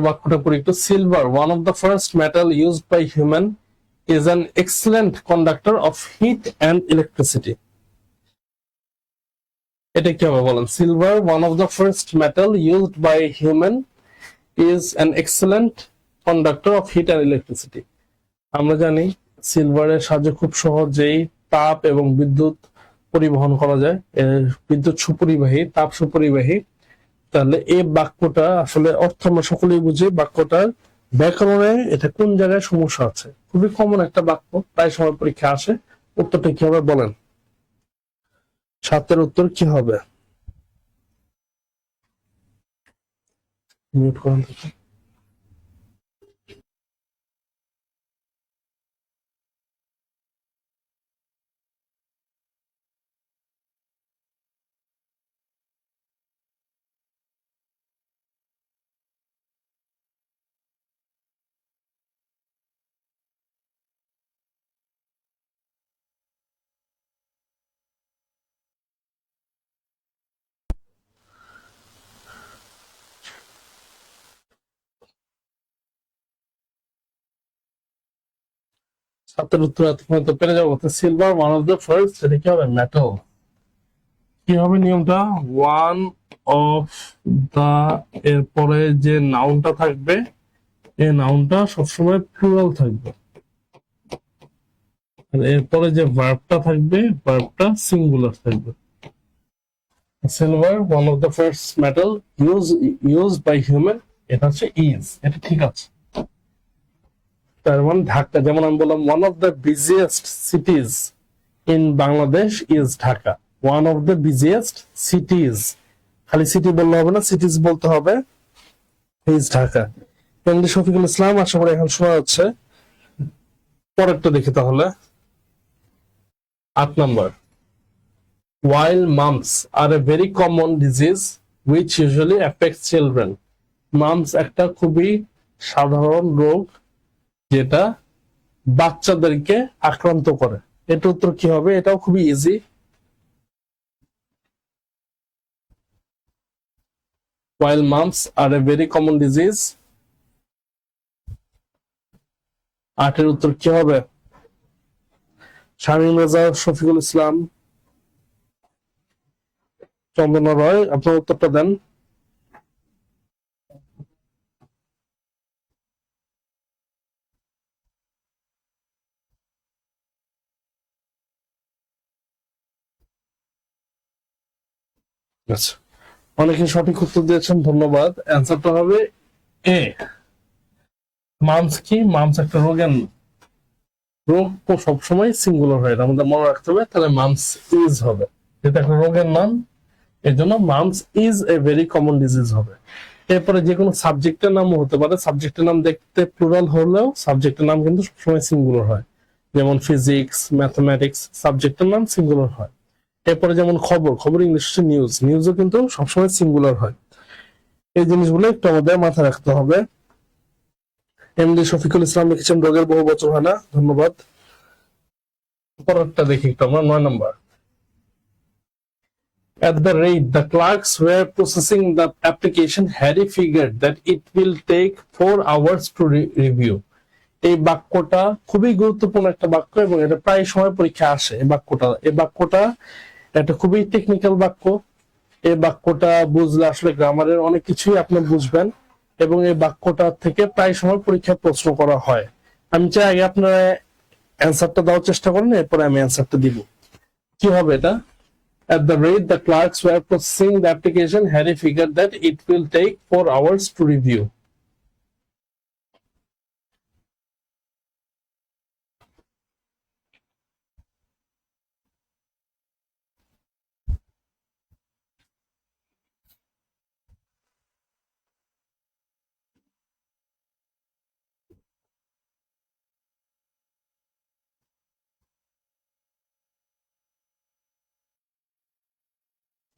বাক্যটা পড়ি একটু। Silver, one of the first metal used by human, is an excellent conductor of heat and electricity. এটা কি হবে বলেন? Silver, one of the first metal used by human, is an excellent conductor of heat and electricity. আমরা জানি সিলভারের সাহায্যে খুব সহজেই তাপ এবং বিদ্যুৎ পরিবহন করা যায়, বিদ্যুৎ সুপরিবাহী, তাপ সুপরিবাহী। তাহলে এই বাক্যটা আসলে অর্থ আমরা সকলেই বুঝি, বাক্যটার ব্যাকরণে এটা কোন জায়গায় সমস্যা আছে। খুবই কমন একটা বাক্য, প্রায় সময় পরীক্ষা আসে। উত্তরটা কি হবে বলেন? 7 উত্তর কি হবে? মিউট করুন তো। সাতের উত্তর এতক্ষণ তো পেরে যাবো। Silver one of the first, এটা কি হবে? মেটাল। কি হবে নিয়মটা? ওয়ান অফ দা এরপরে যে নাউনটা থাকবে, এই নাউনটা সবসময় প্লুরাল থাকবে, আর এরপরে যে ভার্বটা থাকবে, ভার্বটা সিঙ্গুলার থাকবে। Silver one of the first metal use by human, এটা হচ্ছে ইজ, এটা ঠিক আছে। তার মানে ঢাকা, যেমন আমি বললাম one of the busiest cities in Bangladesh is Dhaka. One of the busiest সিটিজ, খালি সিটি বললে হবে না, সিটিজ বলতে হবে, ইজ ঢাকা। শফিকুল ইসলাম, আশা করি এখন শোনা যাচ্ছে। পরেরটা দেখি তাহলে, 8 নম্বর। While mumps are a very common disease which usually affects children, mumps একটা খুবই সাধারণ রোগ যেটা বাচ্চাদেরকে আক্রান্ত করে। এটা উত্তর কি হবে? এটাও খুবই easy. While mumps are a very common disease, 8 উত্তর কি হবে? শামীম রেজা, শফিকুল ইসলাম, চন্দনা রয়, আপনার উত্তরটা দেন। আচ্ছা, অনেকে সঠিক উত্তর দিয়েছেন, ধন্যবাদ। অ্যান্সারটা হবে এ। মামস কি? মামস একটা রোগের, রোগ সবসময় সিঙ্গুলার হয়, আমাদের মনে রাখতে হবে। তাহলে মামস ইজ হবে, যেটা একটা রোগের নাম, এর জন্য mum's is a very common disease হবে। এরপরে যে কোনো সাবজেক্টের নামও হতে পারে, সাবজেক্টের নাম দেখতে প্লুরাল হলেও সাবজেক্টের নাম কিন্তু সবসময় সিঙ্গুলার হয়, যেমন ফিজিক্স, ম্যাথমেটিক্স, সাবজেক্টের নাম সিঙ্গুলার হয়। এরপরে যেমন খবর, খবর ইংলিশ হচ্ছে নিউজ, নিউজও কিন্তু সবসময় সিঙ্গুলার হয়। এই জিনিসগুলো একটু আমাদের মাথায় রাখতে হবে। এমডি শফিকুল ইসলাম লিখেছেন রোগের বহু বচন হয় না, ধন্যবাদ। পরেরটা দেখি একটু আমরা, 9 নম্বর। At the rate the clerks were processing the application, Harry figured that it will take 4 hours to review. এই বাক্যটা খুবই গুরুত্বপূর্ণ একটা বাক্য এবং এটা প্রায় সময় পরীক্ষা আসে। এই বাক্যটা একটা খুবই টেকনিক্যাল বাক্য। এই বাক্যটা বুঝলে আসলে গ্রামারের অনেক কিছুই আপনি বুঝবেন এবং এই বাক্যটা থেকে প্রায় সময় পরীক্ষায় প্রশ্ন করা হয়। আমি চাই আগে আপনারা অ্যান্সারটা দেওয়ার চেষ্টা করেন, এরপরে আমি অ্যান্সারটা দিব। কি হবে এটা? At the rate the clerks were processing the application, Harry figured that it will take 4 hours to review.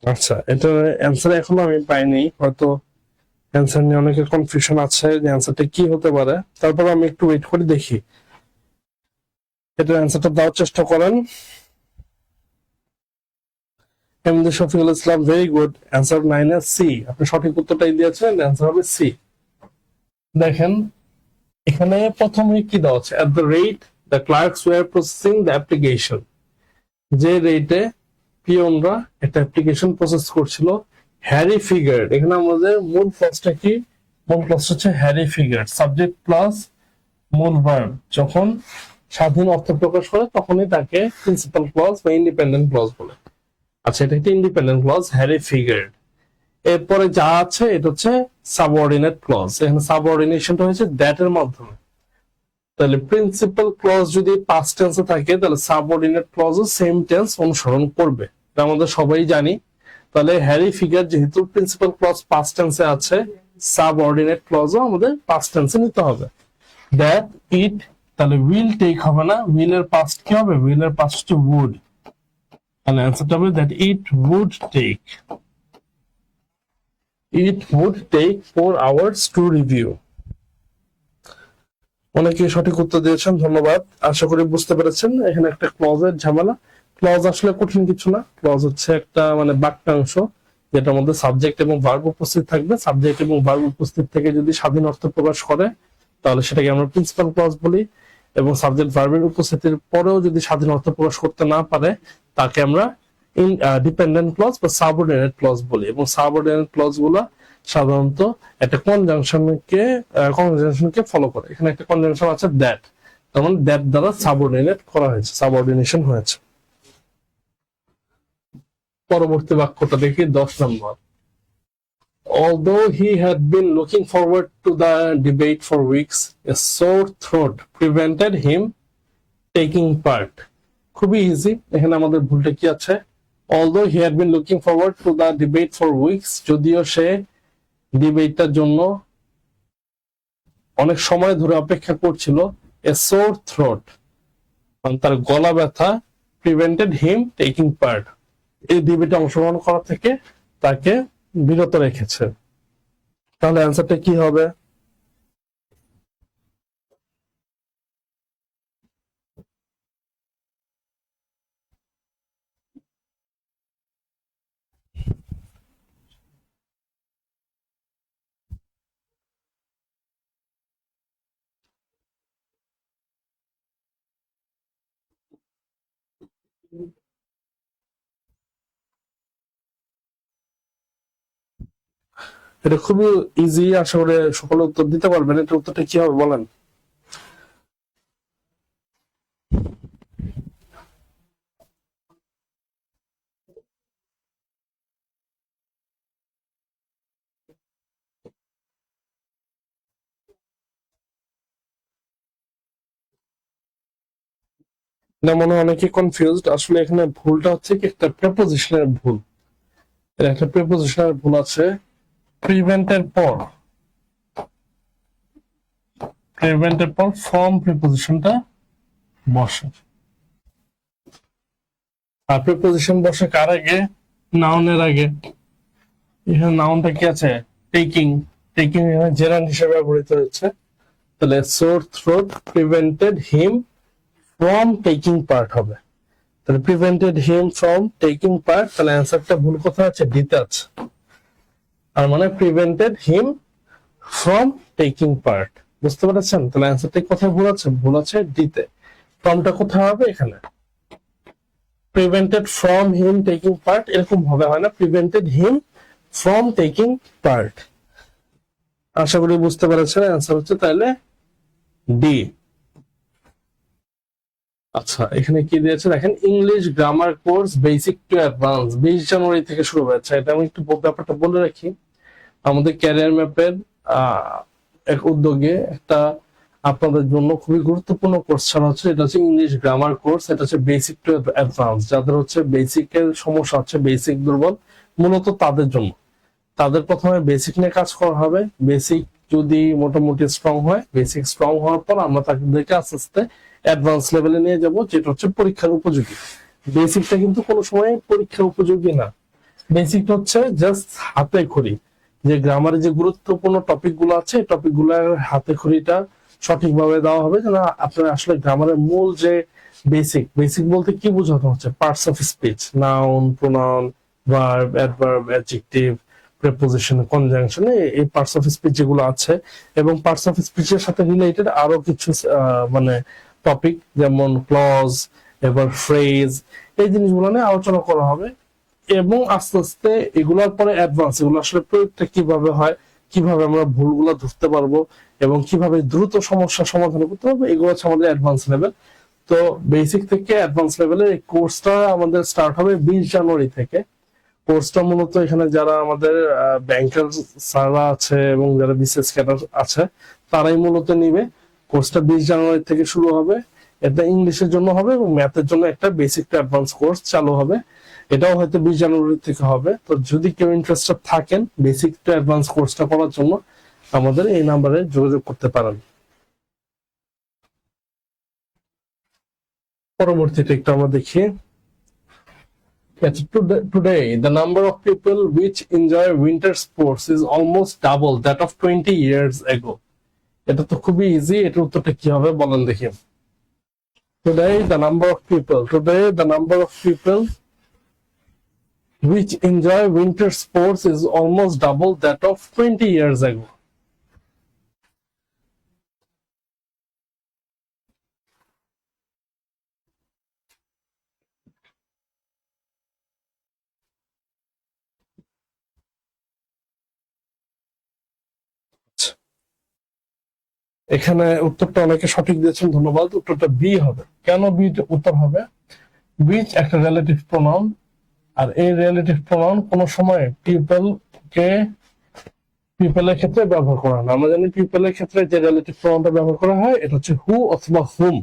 আচ্ছা, এটা অ্যান্সার এখনো আমি পাইনি, হয়তো অ্যান্সার নিয়ে অনেকের কনফিউশন আছে যে অ্যান্সারটা কি হতে পারে। তারপর আমি একটু ওয়েট করে দেখি, এটা অ্যান্সারটা দেওয়ার চেষ্টা করেন। এমডি শফিকুল ইসলাম, ভেরি গুড, অ্যান্সার 9 এর সি। আপনি সঠিক উত্তরটাই দিয়েছেন, অ্যান্সার হবে সি। দেখেন এখানে প্রথমে কি দেওয়া আছে, at the rate the clerks were processing the application, যে রেটে পিয়নরা একটা অ্যাপ্লিকেশন প্রসেস করছিল। হ্যারি ফিগার্ড, এখানে আমাদের মূল ক্লজটা কি? মূল ক্লজ হচ্ছে হ্যারি ফিগার্ড, সাবজেক্ট প্লাস মূল ভার্ব যখন স্বাধীন অর্থ প্রকাশ করে তখনই তাকে প্রিন্সিপাল ক্লজ বা ইন্ডিপেন্ডেন্ট ক্লজ বলে। আচ্ছা, এটা একটা ইন্ডিপেন্ডেন্ট ক্লজ, হ্যারি ফিগার্ড। এরপরে যা আছে এটা হচ্ছে সাবঅর্ডিনেট ক্লজ, এখানে সাবঅর্ডিনেশনটা হয়েছে দ্যাট এর মাধ্যমে। তাহলে প্রিন্সিপাল ক্লজ যদি পাস্ট টেন্সে থাকে তাহলে সাবঅর্ডিনেট ক্লজও সেম টেন্স অনুসরণ করবে, এটা আমাদের সবাই জানি। তাহলে হ্যারি ফিগার যেহেতু প্রিন্সিপাল ক্লজ পাস্ট টেন্সে আছে, সাবঅর্ডিনেট ক্লজও আমাদের পাস্ট টেন্সে নিতে হবে। দ্যাট ইট, তাহলে উইল টেক হবে না, উইল এর পাস্ট কি হবে? উইল এর পাস্ট হচ্ছে উড, তাহলে অ্যান্সারটা হবে that it would take, it would take 4 hours to review. অনেকে সঠিক উত্তর দিয়েছেন, ধন্যবাদ। আশা করি বুঝতে পেরেছেন এখানে একটা ক্লজের ঝামেলা। ক্লজ আসলে কঠিন কিছু না, ক্লজ হচ্ছে একটা মানে বাক্যাংশ যেটার মধ্যে সাবজেক্ট এবং ভার্ব উপস্থিত থাকবে। সাবজেক্ট এবং ভার্ব উপস্থিত থেকে যদি স্বাধীন অর্থ প্রকাশ করে তাহলে সেটাকে আমরা প্রিন্সিপাল ক্লজ বলি, এবং সাবজেক্ট ভার্বের উপস্থিতির পরেও যদি স্বাধীন অর্থ প্রকাশ করতে না পারে তাকে আমরা ডিপেন্ডেন্ট ক্লজ বা সাবঅর্ডিনেট ক্লজ বলি। এবং সাবঅর্ডিনেট ক্লজ গুলা সাধারণত একটা কনজাংশনকে ফলো করে। এখানে একটা কনজাংশন আছে দ্যাট, তার মানে দ্যাট দ্বারা সাবঅর্ডিনেট করা হয়েছে, সাবঅর্ডিনেশন হয়েছে। পরবর্তী বাক্যটা দেখি, 10 নম্বর। Although he had been looking forward to the debate for weeks, a sore throat prevented him taking part. খুবই ইজি, এখানে আমাদের ভুলটা কি আছে? Although he had been looking forward to the debate for weeks, যদিও সে ডিবেটটার জন্য অনেক সময় ধরে অপেক্ষা করছিল, a sore throat মানে তার গলা ব্যথা, prevented him taking part, এই ডিবেটে অংশগ্রহণ করা থেকে তাকে বিরত রেখেছে। তাহলে অ্যান্সারটা কি হবে? এটা খুবই ইজি, আশা করি সকলে উত্তর দিতে পারবেন। এটা উত্তরটা কি হবে বলেন? না, মনে হয় অনেকে কনফিউজড। আসলে এখানে ভুলটা হচ্ছে কি, একটা প্রেপোজিশনের ভুল, একটা প্রেপোজিশনের ভুল আছে। প্রিভেন্টের পর ফ্রম প্রিপোজিশনটা বসে। আর প্রিপোজিশন বসে কার আগে? নাউনের আগে। এখানে নাউনটা কি আছে? টেকিং। টেকিং এখানে জেরান্ড হিসেবে ব্যবহৃত হচ্ছে। তাহলে সোর throat prevented him from taking part হবে। তাহলে prevented him from taking part, তাহলে অ্যান্সারটা ভুল কোথায় আছে? ডিতে আছে। আর মানে prevented him from taking part, বুঝতে পারছেন? তাহলে অ্যান্সারটা কোথায় ভুল আছে? ভুল আছে ডিতে। ফ্রমটা কোথায় হবে? এখানে। Prevented from him taking part এরকম হবে, হয় না? Prevented him from taking part. আশা করি বুঝতে পেরেছেন। অ্যান্সার হচ্ছে তাহলে ডি। আচ্ছা, এখানে কি দিয়েছে দেখেন, English grammar course basic to advance 20 জানুয়ারি থেকে শুরু হয়েছে। এটা আমি একটু ব্যাপারটা বলে রাখি। আমাদের ক্যারিয়ার ম্যাপের এক উদ্যোগে একটা আপনাদের জন্য খুবই গুরুত্বপূর্ণ কোর্স ছাড়া হচ্ছে, এটা হচ্ছে ইংলিশ গ্রামার কোর্স। এটা হচ্ছে বেসিক টু অ্যাডভান্স। যাদের হচ্ছে বেসিকের সমস্যা হচ্ছে, বেসিক দুর্বল, মূলত তাদের জন্য। তাদের প্রথমে বেসিক নিয়ে কাজ করা হবে। বেসিক যদি মোটামুটি স্ট্রং হয়, বেসিক স্ট্রং হওয়ার পর আমরা তাদেরকে আস্তে আস্তে অ্যাডভান্স লেভেলে নিয়ে যাব, যেটা হচ্ছে পরীক্ষার উপযোগী। বেসিকটা কিন্তু কোনো সময় পরীক্ষার উপযোগী না। বেসিক হচ্ছে জাস্ট হাতে খড়ি, যে গ্রামারে যে গুরুত্বপূর্ণ টপিক গুলো আছে, এই টপিক গুলোর হাতে খড়িটা সঠিকভাবে দেওয়া হবে, যেন আপনার আসলে গ্রামারের মূল যে বেসিক বলতে কি বোঝানো হচ্ছে? Parts of speech, noun, pronoun, verb, adverb, adjective, preposition, conjunction, এই পার্টস অফ স্পিচ যেগুলো আছে, এবং পার্টস অফ স্পিচের সাথে রিলেটেড আরো কিছু মানে টপিক, যেমন ক্লজ, এবার ফ্রেজ, এই জিনিসগুলো নিয়ে আলোচনা করা হবে। এবং আস্তে আস্তে এগুলোর পরে অ্যাডভান্স, এগুলো আসলে প্রয়োগটা কিভাবে হয়, কিভাবে আমরা ভুলগুলো ধরতে পারবো, এবং কিভাবে দ্রুত সমস্যা সমাধান করতে পারবো, এগুলো হচ্ছে আমাদের অ্যাডভান্স লেভেল। তো বেসিক থেকে অ্যাডভান্স লেভেলের এই কোর্সটা আমাদের স্টার্ট হবে 20 জানুয়ারি থেকে। কোর্সটা মূলত এখানে যারা আমাদের ব্যাংকার স্যাররা আছে এবং যারা বিসিএস ক্যাডার আছে, তারাই মূলত নিবে। কোর্সটা 20 জানুয়ারি থেকে শুরু হবে। এটা ইংলিশের জন্য হবে এবং ম্যাথের জন্য একটা বেসিক টু অ্যাডভান্স কোর্স চালু হবে। এটাও হয়তো 20 জানুয়ারি থেকে হবে। তো যদি কেউ ইন্টারেস্টেড থাকেন বেসিক টু অ্যাডভান্স কোর্সটা করার জন্য, আমাদের এই নাম্বারে যোগাযোগ করতে পারেন। পরবর্তীটা একটু আমরা দেখি। Today, the number of people which enjoy winter sports is almost double that of 20 years ago. এটা তো খুবই ইজি। এটার উত্তরটা কি হবে বলেন দেখি। Today, the number of people which enjoy winter sports is almost double that of 20 years ago. এখানে উত্তরটা অনেকে সঠিক দিয়েছেন, ধন্যবাদ। উত্তরটা বি হবে। কেন বি উত্তর হবে? which একটা রিলেটিভ প্রোনাউন, আর এই রিলেটিভ প্রোনাউন কোন সময় পিপলের ক্ষেত্রে ব্যবহার করা হয় না। আমরা জানি পিপলের ক্ষেত্রে যে রিলেটিভ প্রোনাউনটা ব্যবহার করা হয় এটা হচ্ছে হু অথবা হুম।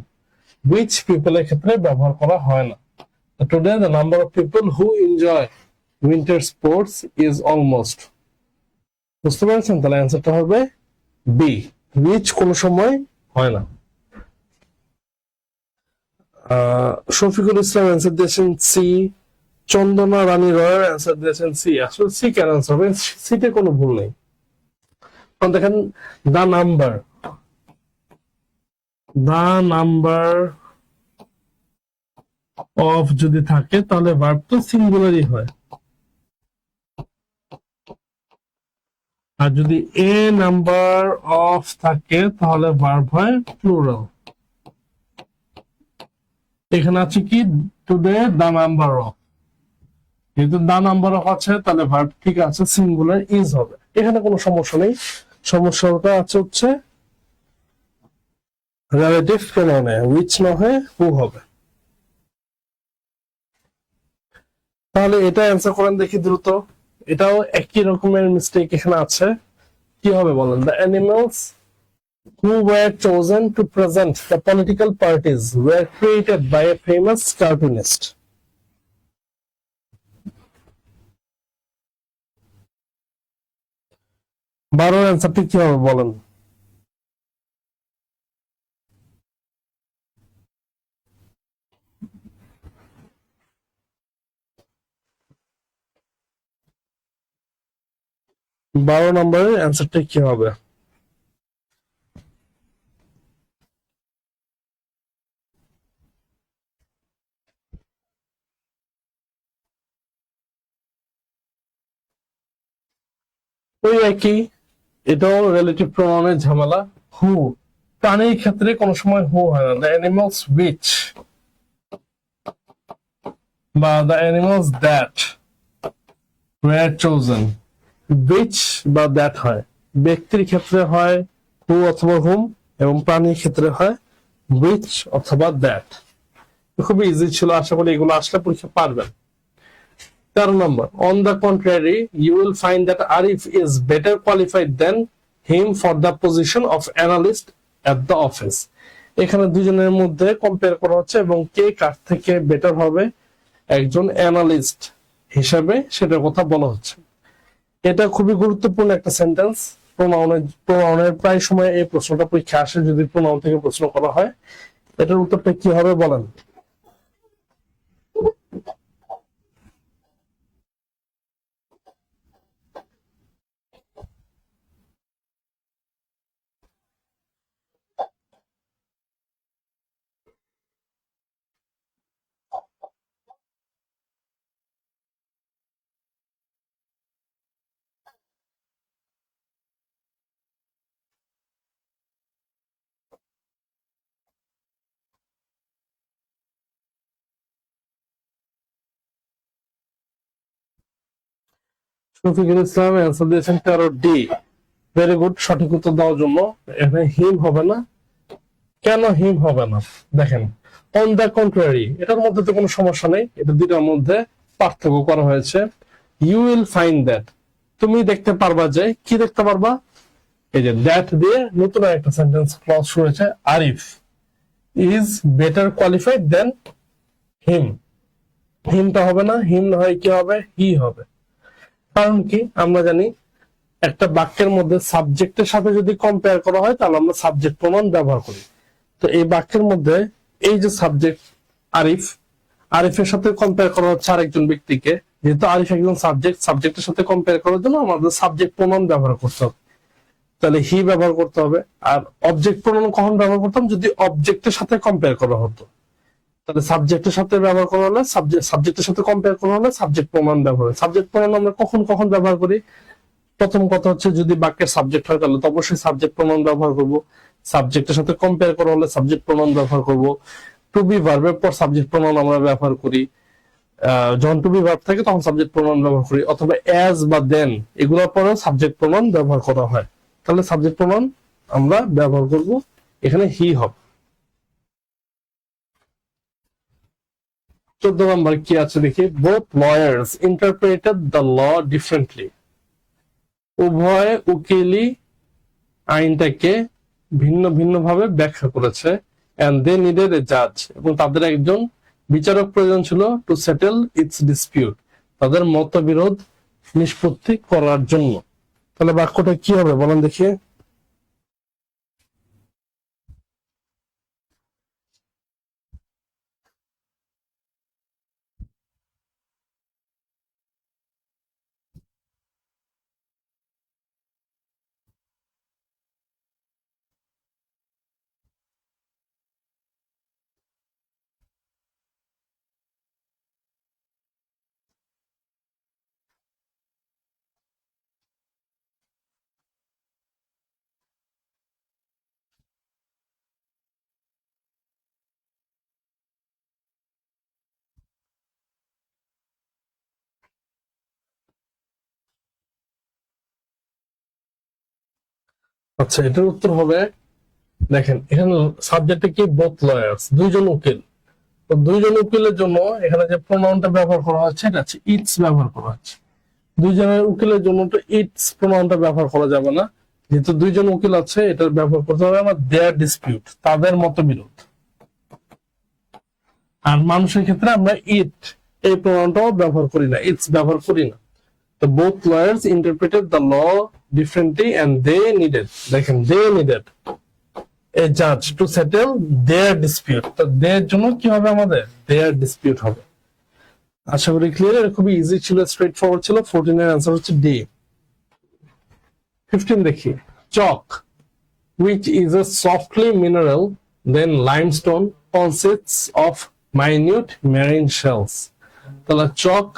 which পিপলের ক্ষেত্রে ব্যবহার করা হয় না। Today the number of people who enjoy winter sports is almost, বুঝতে পেরেছেন? তাহলে অ্যান্সারটা হবে বি, which কোন সময় হয় না। শফিকুল ইসলাম অ্যান্সার দিয়েছেন সি। চন্দনা রানী রয়ের অ্যান্সার দিয়েছেন সি। আসলে সি কেন অ্যান্সার হবে? সিতে কোনো ভুল নেই। দেখেন দা নাম্বার অফ যদি থাকে তাহলে ভার্ব তো সিঙ্গুলারই হয়, আর যদি এ নাম্বার অফ থাকে তাহলে ভার্ব হয় প্লুরাল। এখানে আছে কি? টুডে দা নাম্বার অফ, যেহেতু দা নাম্বার অফ আছে তাহলে ভার্ব ঠিক আছে, সিঙ্গুলার ইজ হবে। এখানে কোনো সমস্যা নেই। সমস্যাটা আছে হচ্ছে রিলেটিভ প্রোনাউনে, which না হয় হু হবে। তাহলে এটা অ্যান্সার করেন দেখি দ্রুত। এটাও একই রকমের মিস্টেক এখানে আছে। কি হবে বলেন? The animals who were chosen to present the political parties were created by a famous cartoonist. 12 অ্যান্সারটি কি হবে বলেন? বারো নম্বরের অ্যান্সারটা কি হবে? ওই একই, এটাও রিলেটিভ প্রোনাউনের ঝামেলা। হু, প্রাণীর ক্ষেত্রে কোনো সময় হু হয় না। দ্য অ্যানিমালস উইচ বা the animals that were chosen, which বা দ্যাট হয়। ব্যক্তির ক্ষেত্রে হয় হু অথবা হুম, এবং প্রাণীর ক্ষেত্রে হয় উইচ অথবা দ্যাট। খুবই ইজি ছিল, আশা করি এগুলো আসলে পরীক্ষা পারবেন। 13 নম্বর, on the contrary you will find that Arif is better qualified than him for the position of analyst at the office. এখানে দুজনের মধ্যে কম্পেয়ার করা হচ্ছে এবং কে কার থেকে বেটার হবে একজন অ্যানালিস্ট হিসাবে সেটার কথা বলা হচ্ছে। এটা খুবই গুরুত্বপূর্ণ একটা সেন্টেন্স। প্রোনাউনের প্রায় সময় এই প্রশ্নটা পরীক্ষা আসে, যদি প্রোনাউন থেকে প্রশ্ন করা হয়। এটার উত্তরটা কি হবে বলেন? শফিকুল ইসলাম অ্যান্সার দিয়েছেন 13 ডি। ভেরি গুড, সঠিক উত্তর দেওয়ার জন্য। এখানে হিম হবে না। কেন হিম হবে না? দেখেন, অন দ্য কন্ট্রারি, এটার মধ্যে তো কোনো সমস্যা নেই, এটা দুটার মধ্যে পার্থক্য করা হয়েছে। ইউ উইল ফাইন্ড দ্যাট, তুমি দেখতে পারবা, যে কি দেখতে পারবা? এই যে দ্যাট দিয়ে নতুন একটা সেন্টেন্স ক্লজ শুরু হয়েছে, Arif is better qualified than হিম। হিমটা হবে না, হিম না হয় কি হবে? হি হবে। কারণ কি? আমরা জানি একটা বাক্যের মধ্যে সাবজেক্টের সাথে যদি কম্পেয়ার করা হয় তাহলে আমরা সাবজেক্ট প্রমাণ ব্যবহার করি। তো এই বাক্যের মধ্যে এই যে সাবজেক্ট আরিফ, আরিফের সাথে কম্পেয়ার করা হচ্ছে আরেকজন ব্যক্তিকে, যেহেতু আরিফ একজন সাবজেক্ট, সাবজেক্টের সাথে কম্পেয়ার করার জন্য আমাদের সাবজেক্ট প্রনাউন ব্যবহার করতে হবে। তাহলে হি ব্যবহার করতে হবে। আর অবজেক্ট প্রনাউন কখন ব্যবহার করতাম? যদি অবজেক্টের সাথে কম্পেয়ার করা হতো। তাহলে সাবজেক্টের সাথে ব্যবহার করা হলে, সাবজেক্টের সাথে কম্পেয়ার করা হলে সাবজেক্ট প্রনাউন ব্যবহার হয়। সাবজেক্ট প্রনাউন আমরা কখন কখন ব্যবহার করি? প্রথম কথা হচ্ছে, যদি বাক্যের সাবজেক্ট হয় তাহলে তো অবশ্যই সাবজেক্ট প্রনাউন ব্যবহার করব। সাবজেক্টের সাথে কম্পেয়ার করা হলে সাবজেক্ট প্রনাউন ব্যবহার করব। টু বি ভার্বের পর সাবজেক্ট প্রনাউন আমরা ব্যবহার করি। যখন টু বি ভার্ব থাকে তখন সাবজেক্ট প্রনাউন ব্যবহার করি, অথবা অ্যাজ বা দেন এগুলোর পরেও সাবজেক্ট প্রনাউন ব্যবহার করা হয়। তাহলে সাবজেক্ট প্রনাউন আমরা ব্যবহার করব, এখানে হি হবে। 14 নম্বর কি আছে দেখি, both lawyers interpreted the law differently. উভয় উকিলই আইনটাকে ভিন্ন ভিন্ন ভাবে ব্যাখ্যা করেছে। এন্ড দে নিডেড এ জাজ, এবং তাদের একজন বিচারক প্রয়োজন ছিল, টু সেটেল ইটস ডিসপিউট, তাদের মতবিরোধ নিষ্পত্তি করার জন্য। তাহলে বাক্যটা কি হবে বলেন দেখি? আচ্ছা, এটার উত্তর হবে, দেখেন এখানে সাবজেক্টে কি, বোথ লয়ার্স, দুইজন উকিল। তো দুইজন উকিলের জন্য এখানে যে প্রোনাউনটা ব্যবহার করা হচ্ছে এটা হচ্ছে ইটস ব্যবহার করা হচ্ছে। দুইজনের উকিলের জন্য তো ইটস প্রোনাউনটা ব্যবহার করা যাবে না, যেহেতু দুইজন উকিল আছে, এটার ব্যবহার করতে হবে আমার দেয়ার ডিসপিউট, তাদের মতবিরোধ। আর মানুষের ক্ষেত্রে আমরা ইট এই প্রোনাউনটাও ব্যবহার করি না, ইটস ব্যবহার করি না। তো both lawyers interpreted the law differently and they needed, দেখেন they needed a judge to settle their dispute. তো their জন্য কি হবে আমাদের? their dispute হবে। আশা করি ক্লিয়ার। এটা খুবই ইজি ছিল, স্ট্রেট ফরওয়ার্ড ছিল। 14 এর आंसर হচ্ছে ডি। 15 দেখি। chalk, which is a softly mineral then limestone, consists of minute marine shells. তাহলে chalk,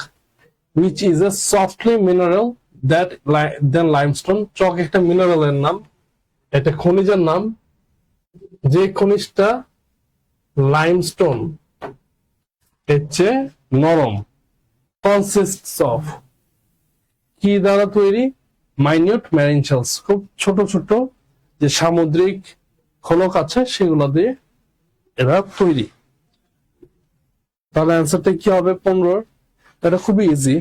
which is a softly mineral that then limestone, chalk একটা মিনারেলের নাম, এটা খনিজের নাম, যে খনিজটা লাইমস্টোন এর চেয়ে নরম। consists of কি দ্বারা তৈরি? মাইনিউট ম্যারিন শেলস, খুব ছোট ছোট যে সামুদ্রিক খোলক আছে সেগুলো দিয়ে এরা তৈরি। তাহলে অ্যান্সারটা কি হবে 15? এটা খুবই ইজি।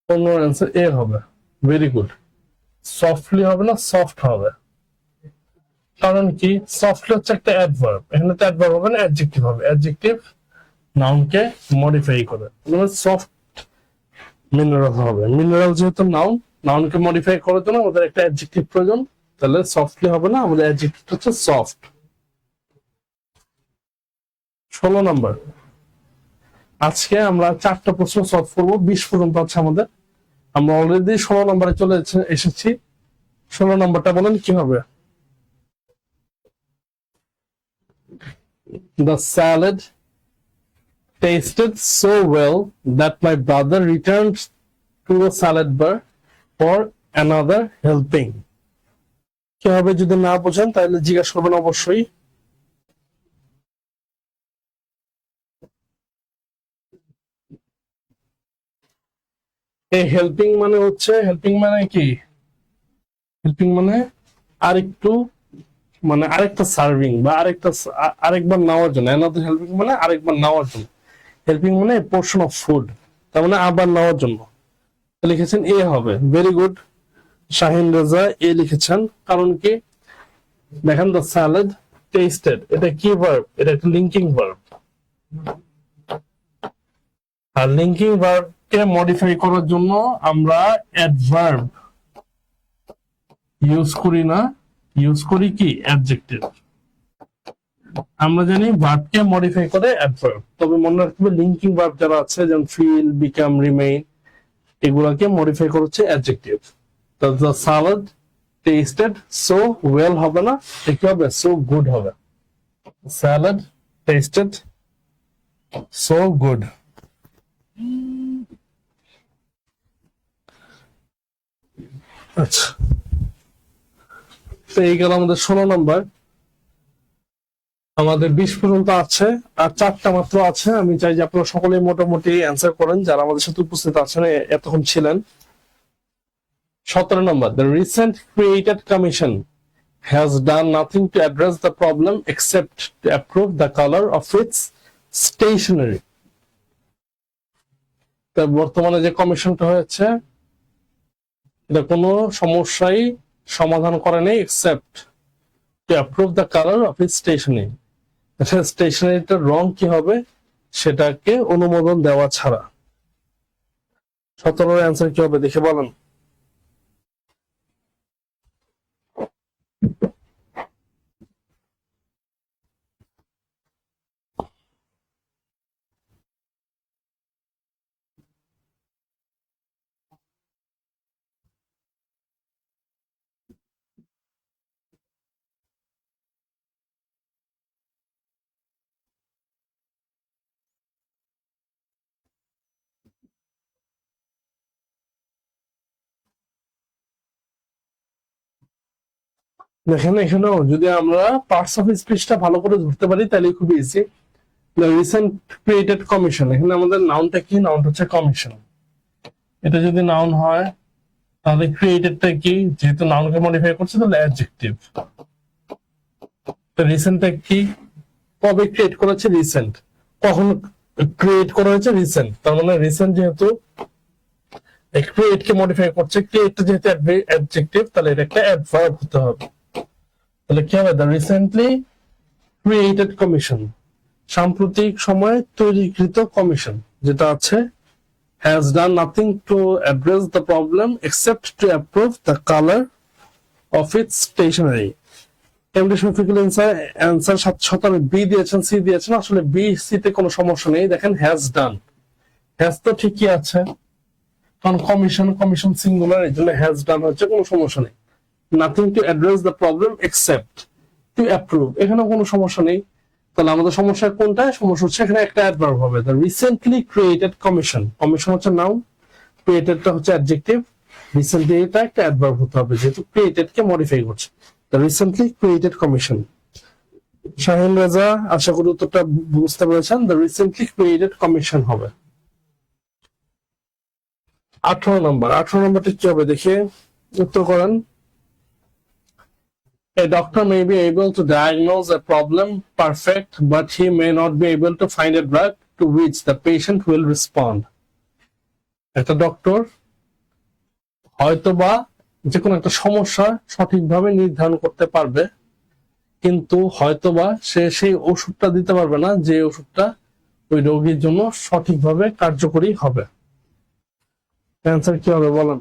অ্যান্সার এ হবে। Very good. সফটলি হবে না, সফট হবে। কারণ কি? সফটলি হচ্ছে একটা অ্যাডভার্ব, এখানে তো অ্যাডভার্ব হবে না, অ্যাডজেক্টিভ হবে। অ্যাডজেক্টিভ নাউনকে মডিফাই করে, সফট মিনারেল হবে। মিনারেল যেহেতু নাউন, নাউনকে মডিফাই করার জন্য আমাদের একটা অ্যাডজেক্টিভ প্রয়োজন। তাহলে সফটলি হবে না, আমাদের অ্যাডজেক্টিভ হচ্ছে সফট। 16 নাম্বার। আজকে আমরা 4টা প্রশ্ন সলভ করবো, 20 পর্যন্ত আছে আমাদের। আমরা অলরেডি 16 নম্বরে চলে এসেছি। 16 নম্বরটা বলেন কি হবে? The salad tasted so well that my brother returned to the salad bar for another helping. কি হবে? যদি না বোঝেন তাহলে জিজ্ঞাসা করবেন অবশ্যই। এই হেল্পিং মানে হচ্ছে, হেল্পিং মানে কি? হেল্পিং মানে আরেকটু, মানে আরেকটা সার্ভিং বা আরেকবার নেওয়ার জন্য। another helping মানে আরেকবার নেওয়ার জন্য। হেল্পিং মানে পোর্শন অফ ফুড, তার মানে আবার নেওয়ার জন্য। লিখেছেন এ হবে। Very good. Shahin Reza A লিখেছেন। কারণ কি? দেখেন দ্য স্যালাড টেস্টেড, এটা কি ভার্ব? এটা একটা লিঙ্কিং ভার্ব। আর লিঙ্কিং ভার্ব কে মডিফাই করার জন্য আমরা অ্যাডভার্ব ইউজ করি না, ইউজ করি কি? অ্যাডজেক্টিভ। আমরা জানি ভার্বকে মডিফাই করে অ্যাডভার্ব, তবে মনে রাখবে লিঙ্কিং ভার্ব যারা আছে, যেমন ফিল, বিকাম, রিমেইন, এগুলাকে মডিফাই করে হচ্ছে অ্যাডজেক্টিভ। তো the salad tasted so well হবে না, কি হবে? সো গুড হবে। Salad tasted so good. আচ্ছা, তো এই গেল আমাদের 16 নম্বর। আমাদের 20 পর্যন্ত আছে, আর 4টা মাত্র আছে। আমি চাই যে আপনারা সকলেই মোটামুটি অ্যান্সার করেন যারা আমাদের সাথে উপস্থিত আছেন, এতক্ষণ ছিলেন। 17 নম্বর। The recent created commission has done nothing to address the problem except to approve the color of its stationery. তা বর্তমানে যে কমিশনটা হয়েছে এটা কোনো সমস্যাই সমাধান করে নেই, except to approve the color of its stationery. স্টেশনারিটার রং কি হবে সেটাকে অনুমোদন দেওয়া ছাড়া। 17 এর অ্যান্সার কি হবে দেখে বলেন। দেখেন এখানেও যদি আমরা পার্টস অফ স্পিচটা ভালো করে ধরতে পারি তাহলে খুব ইজি। রিসেন্ট ক্রিয়েটেড কমিশন, এখানে আমাদের নাউনটা কি? নাউনটা হচ্ছে কমিশন। এটা যদি নাউন হয় তাহলে ক্রিয়েটেডটা কি? যেহেতু নাউনকে মডিফাই করছে তাহলে অ্যাডজেক্টিভ। তো রিসেন্টটা কি? কবে ক্রিয়েট করেছে? রিসেন্ট। কখন ক্রিয়েট করা হয়েছে? রিসেন্ট। তার মানে রিসেন্ট যেহেতু ক্রিয়েট কে মডিফাই করছে, ক্রিয়েটটা যেহেতু অ্যাডজেক্টিভ, তাহলে এটা একটা অ্যাডভার্ব হতে হবে। তাহলে কি হবে? The recently created commission. সাম্প্রতিক সময়ে তৈরিকৃত কমিশন, যেটা আছে has done nothing to address the problem except to approve the color of its stationery. MD Shafiqul answer 17 B দিয়েছেন, সি দিয়েছেন। আসলে বি সি তে কোনো সমস্যা নেই। দেখেন হ্যাজ ডান, হ্যাজ তো ঠিকই আছে, কারণ কমিশন সিঙ্গুলার, এই জন্য হ্যাজ ডান হচ্ছে, কোনো সমস্যা নেই। Nothing to address the problem except two approve, এখানে কোনো সমস্যা নেই। তাহলে আমাদের সমস্যা কোনটা? সমস্যা হচ্ছে এখানে একটা অ্যাডভার্ব হবে। The recently created commission, commission হচ্ছে নাউন, ক্রিয়েটেডটা হচ্ছে অ্যাডজেক্টিভ, রিসেন্টলি এটা একটা অ্যাডভার্ব হতে হবে, যেহেতু ক্রিয়েটেড কে মডিফাই করছে। The recently created commission. Shahin Raja, আশা করি উত্তরটা বুঝতে পেরেছেন। দ্য রিসেন্টলি ক্রিয়েটেড কমিশন হবে। 18 নম্বরটা কি হবে দেখে উত্তর করেন। A doctor may be able to diagnose a problem perfect, but he may not be able to find a drug to which the patient will respond. একটা ডক্টর হয়তোবা যে কোনো একটা সমস্যা সঠিকভাবে নির্ধারণ করতে পারবে, কিন্তু হয়তোবা সে সেই ওষুধটা দিতে পারবে না যে ওষুধটা ওই রোগীর জন্য সঠিকভাবে কার্যকরী হবে। অ্যান্সার কি হবে বলেন?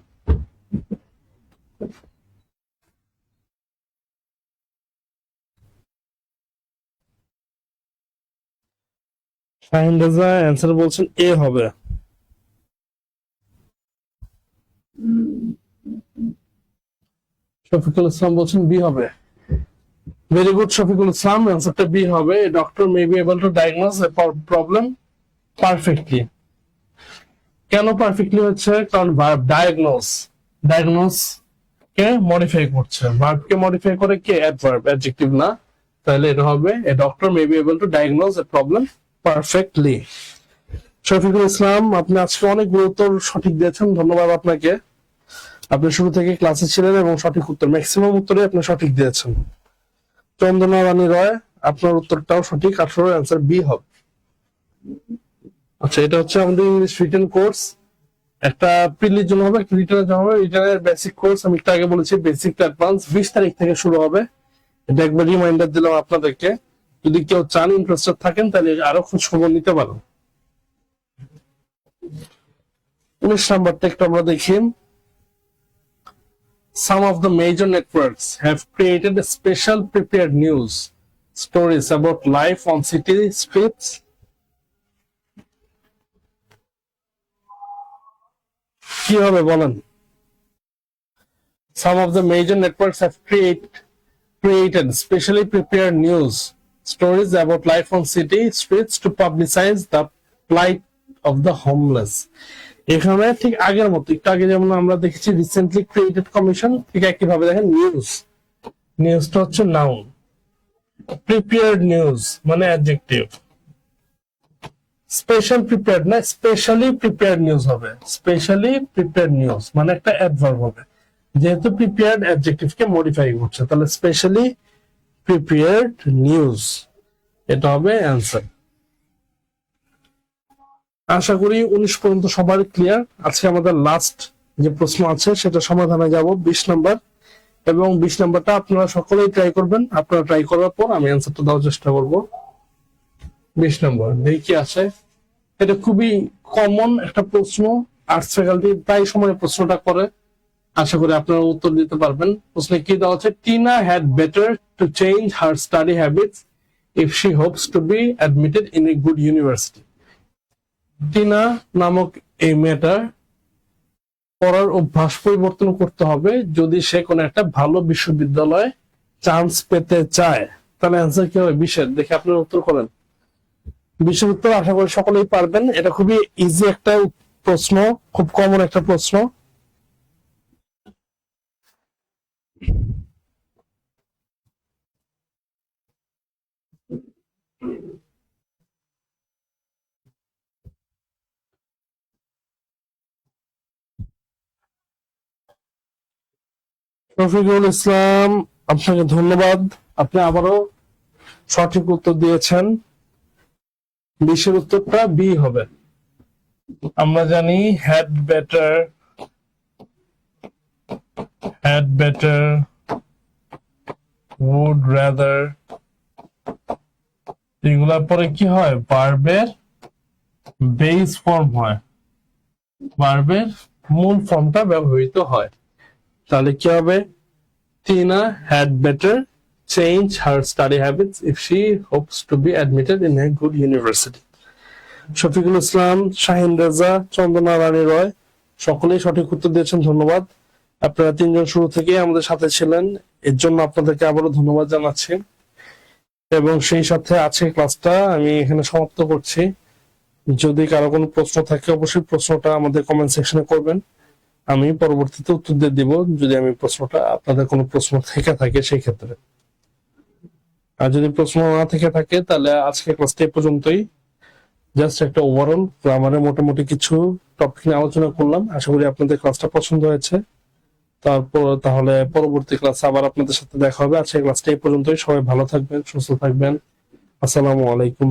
শাহিন রাজা অ্যান্সার বলছেন এ হবে। শফিকুল ইসলাম বলছেন বি হবে। ভেরি গুড শফিকুল ইসলাম, অ্যান্সারটা বি হবে। Doctor may be able to diagnose a problem perfectly. কেন পারফেক্টলি হচ্ছে? কারণ ভার্ব ডায়াগনোজ কে মডিফাই করছে, ভার্ব কে মডিফাই করে কে? অ্যাডভার্ব, অ্যাডজেক্টিভ না। তাহলে এটা হবে a doctor may be able to diagnose a problem perfectly. Shafiqul Islam, আপনি আজকে অনেকগুলো উত্তর সঠিক দিয়েছেন, ধন্যবাদ আপনাকে। আপনি শুরু থেকে ক্লাসে ছিলেন এবং সঠিক উত্তর, ম্যাক্সিমাম উত্তরে আপনি সঠিক দিয়েছেন। চন্দনা রানী রয়, আপনার উত্তরটাও সঠিক, 18 অ্যান্সার বি হবে। আচ্ছা, এটা হচ্ছে আমাদের ইংলিশ রিটেন কোর্স। একটা প্রিলির জন্য হবে, একটা রিটেনের জন্য হবে। রিটেনের বেসিক কোর্স আমি একটু আগে বলেছি, বেসিক টু অ্যাডভান্স 20 তারিখ থেকে শুরু হবে। এটা একবার রিমাইন্ডার দিলাম আপনাদেরকে। যদি কেউ চান, ইন্টারেস্টেড থাকেন, তাহলে আরো খোঁজ খবর নিতে পারেন। 19 নাম্বারটা একটু আমরা দেখি। Some of the major networks have created special prepared news stories about life on city streets. কি হবে বলেন? Some of the major networks have created specially prepared news stories about life on city streets to publicize the plight of the homeless. এখানে ঠিক আগের মতো, একটু আগে যেমন আমরা দেখেছি রিসেন্টলি ক্রিয়েটেড কমিশন, ঠিক একইভাবে দেখেন নিউজটা হচ্ছে নাউন, প্রিপেয়ার্ড নিউজ মানে অ্যাডজেক্টিভ, স্পেশাল প্রিপেয়ার্ড না, স্পেশালি প্রিপেয়ার্ড নিউজ হবে। স্পেশালি প্রিপেয়ার্ড নিউজ মানে একটা অ্যাডভার্ব হবে, যেহেতু প্রিপেয়ার্ড অ্যাডজেক্টিভকে মডিফাই করছে, তাহলে স্পেশালি প্রিপেয়ার্ড নিউজ, এটা হবে অ্যান্সার। আশা করি 19 পর্যন্ত সবার ক্লিয়ার। আজকে আমাদের লাস্ট যে প্রশ্ন আছে সেটা সমাধানে যাব, 20 নাম্বার। এবং 20 নাম্বারটা আপনারা সকলেই ট্রাই করবেন। আপনারা ট্রাই করার পর আমি অ্যান্সারটা দেওয়ার চেষ্টা করব। 20 নম্বর দেখি কি আছে। এটা খুবই কমন একটা প্রশ্ন, আর্টস ফ্যাকাল্টি প্রায় সময় প্রশ্নটা করে। আশা করি আপনারা উত্তর দিতে পারবেন। প্রশ্নে কি দেওয়া আছে? Tina had better to change her study habits if she hopes to be admitted in a good university. Tina নামক এই মেয়েটার পড়ার অভ্যাস পরিবর্তন করতে হবে যদি সে কোনো একটা ভালো বিশ্ববিদ্যালয়ে চান্স পেতে চায়। তাহলে অ্যান্সার কি হবে? 20-এর। দেখে আপনার উত্তর করেন। 20-এর উত্তর আশা করি সকলেই পারবেন। এটা খুবই ইজি একটা প্রশ্ন, খুব কমন একটা প্রশ্ন। রফিকুল ইসলাম, আপনাকে ধন্যবাদ। আপনি আবারও সঠিক উত্তর দিয়েছেন। 20-এর উত্তরটা বি হবে। আমরা জানি হ্যাড বেটার, would rather, এগুলার পরে কি হয়, ভার্বের বেস ফর্ম হয়, ভার্বের মূল ফর্মটা ব্যবহৃত হয়। তাহলে কি হবে, Tina had better change her study habits if she hopes to be admitted in a good university. Shafiqul Islam, Shahin Reza, Chandana Rani Roy সকলেই সঠিক উত্তর দিয়েছেন, ধন্যবাদ। আপনারা তিনজন শুরু থেকে আমাদের সাথে ছিলেন, এর জন্য আপনাদেরকে আবারও ধন্যবাদ জানাচ্ছি। এবং সেই সাথে আজকে ক্লাসটা আমি এখানে সমাপ্ত করছি। যদি কারো কোনো প্রশ্ন থাকে অবশ্যই প্রশ্নটা আমাদের কমেন্ট সেকশনে করবেন, আমি পরবর্তীতে উত্তর দিয়ে দিব যদি আমি প্রশ্নটা আপনাদের কোনো প্রশ্ন থেকে থাকে সেই ক্ষেত্রে। আর যদি প্রশ্ন না থেকে থাকে তাহলে আজকে ক্লাসটা এই পর্যন্তই। জাস্ট একটা ওভারঅল গ্রামারের মোটামুটি কিছু টপিক নিয়ে আলোচনা করলাম, আশা করি আপনাদের ক্লাসটা পছন্দ হয়েছে। তারপর তাহলে পরবর্তী ক্লাসে আবার আপনাদের সাথে দেখা হবে। আজকে ক্লাসটা এই পর্যন্তই, সবাই ভালো থাকবেন, সুস্থ থাকবেন, আসসালামু আলাইকুম।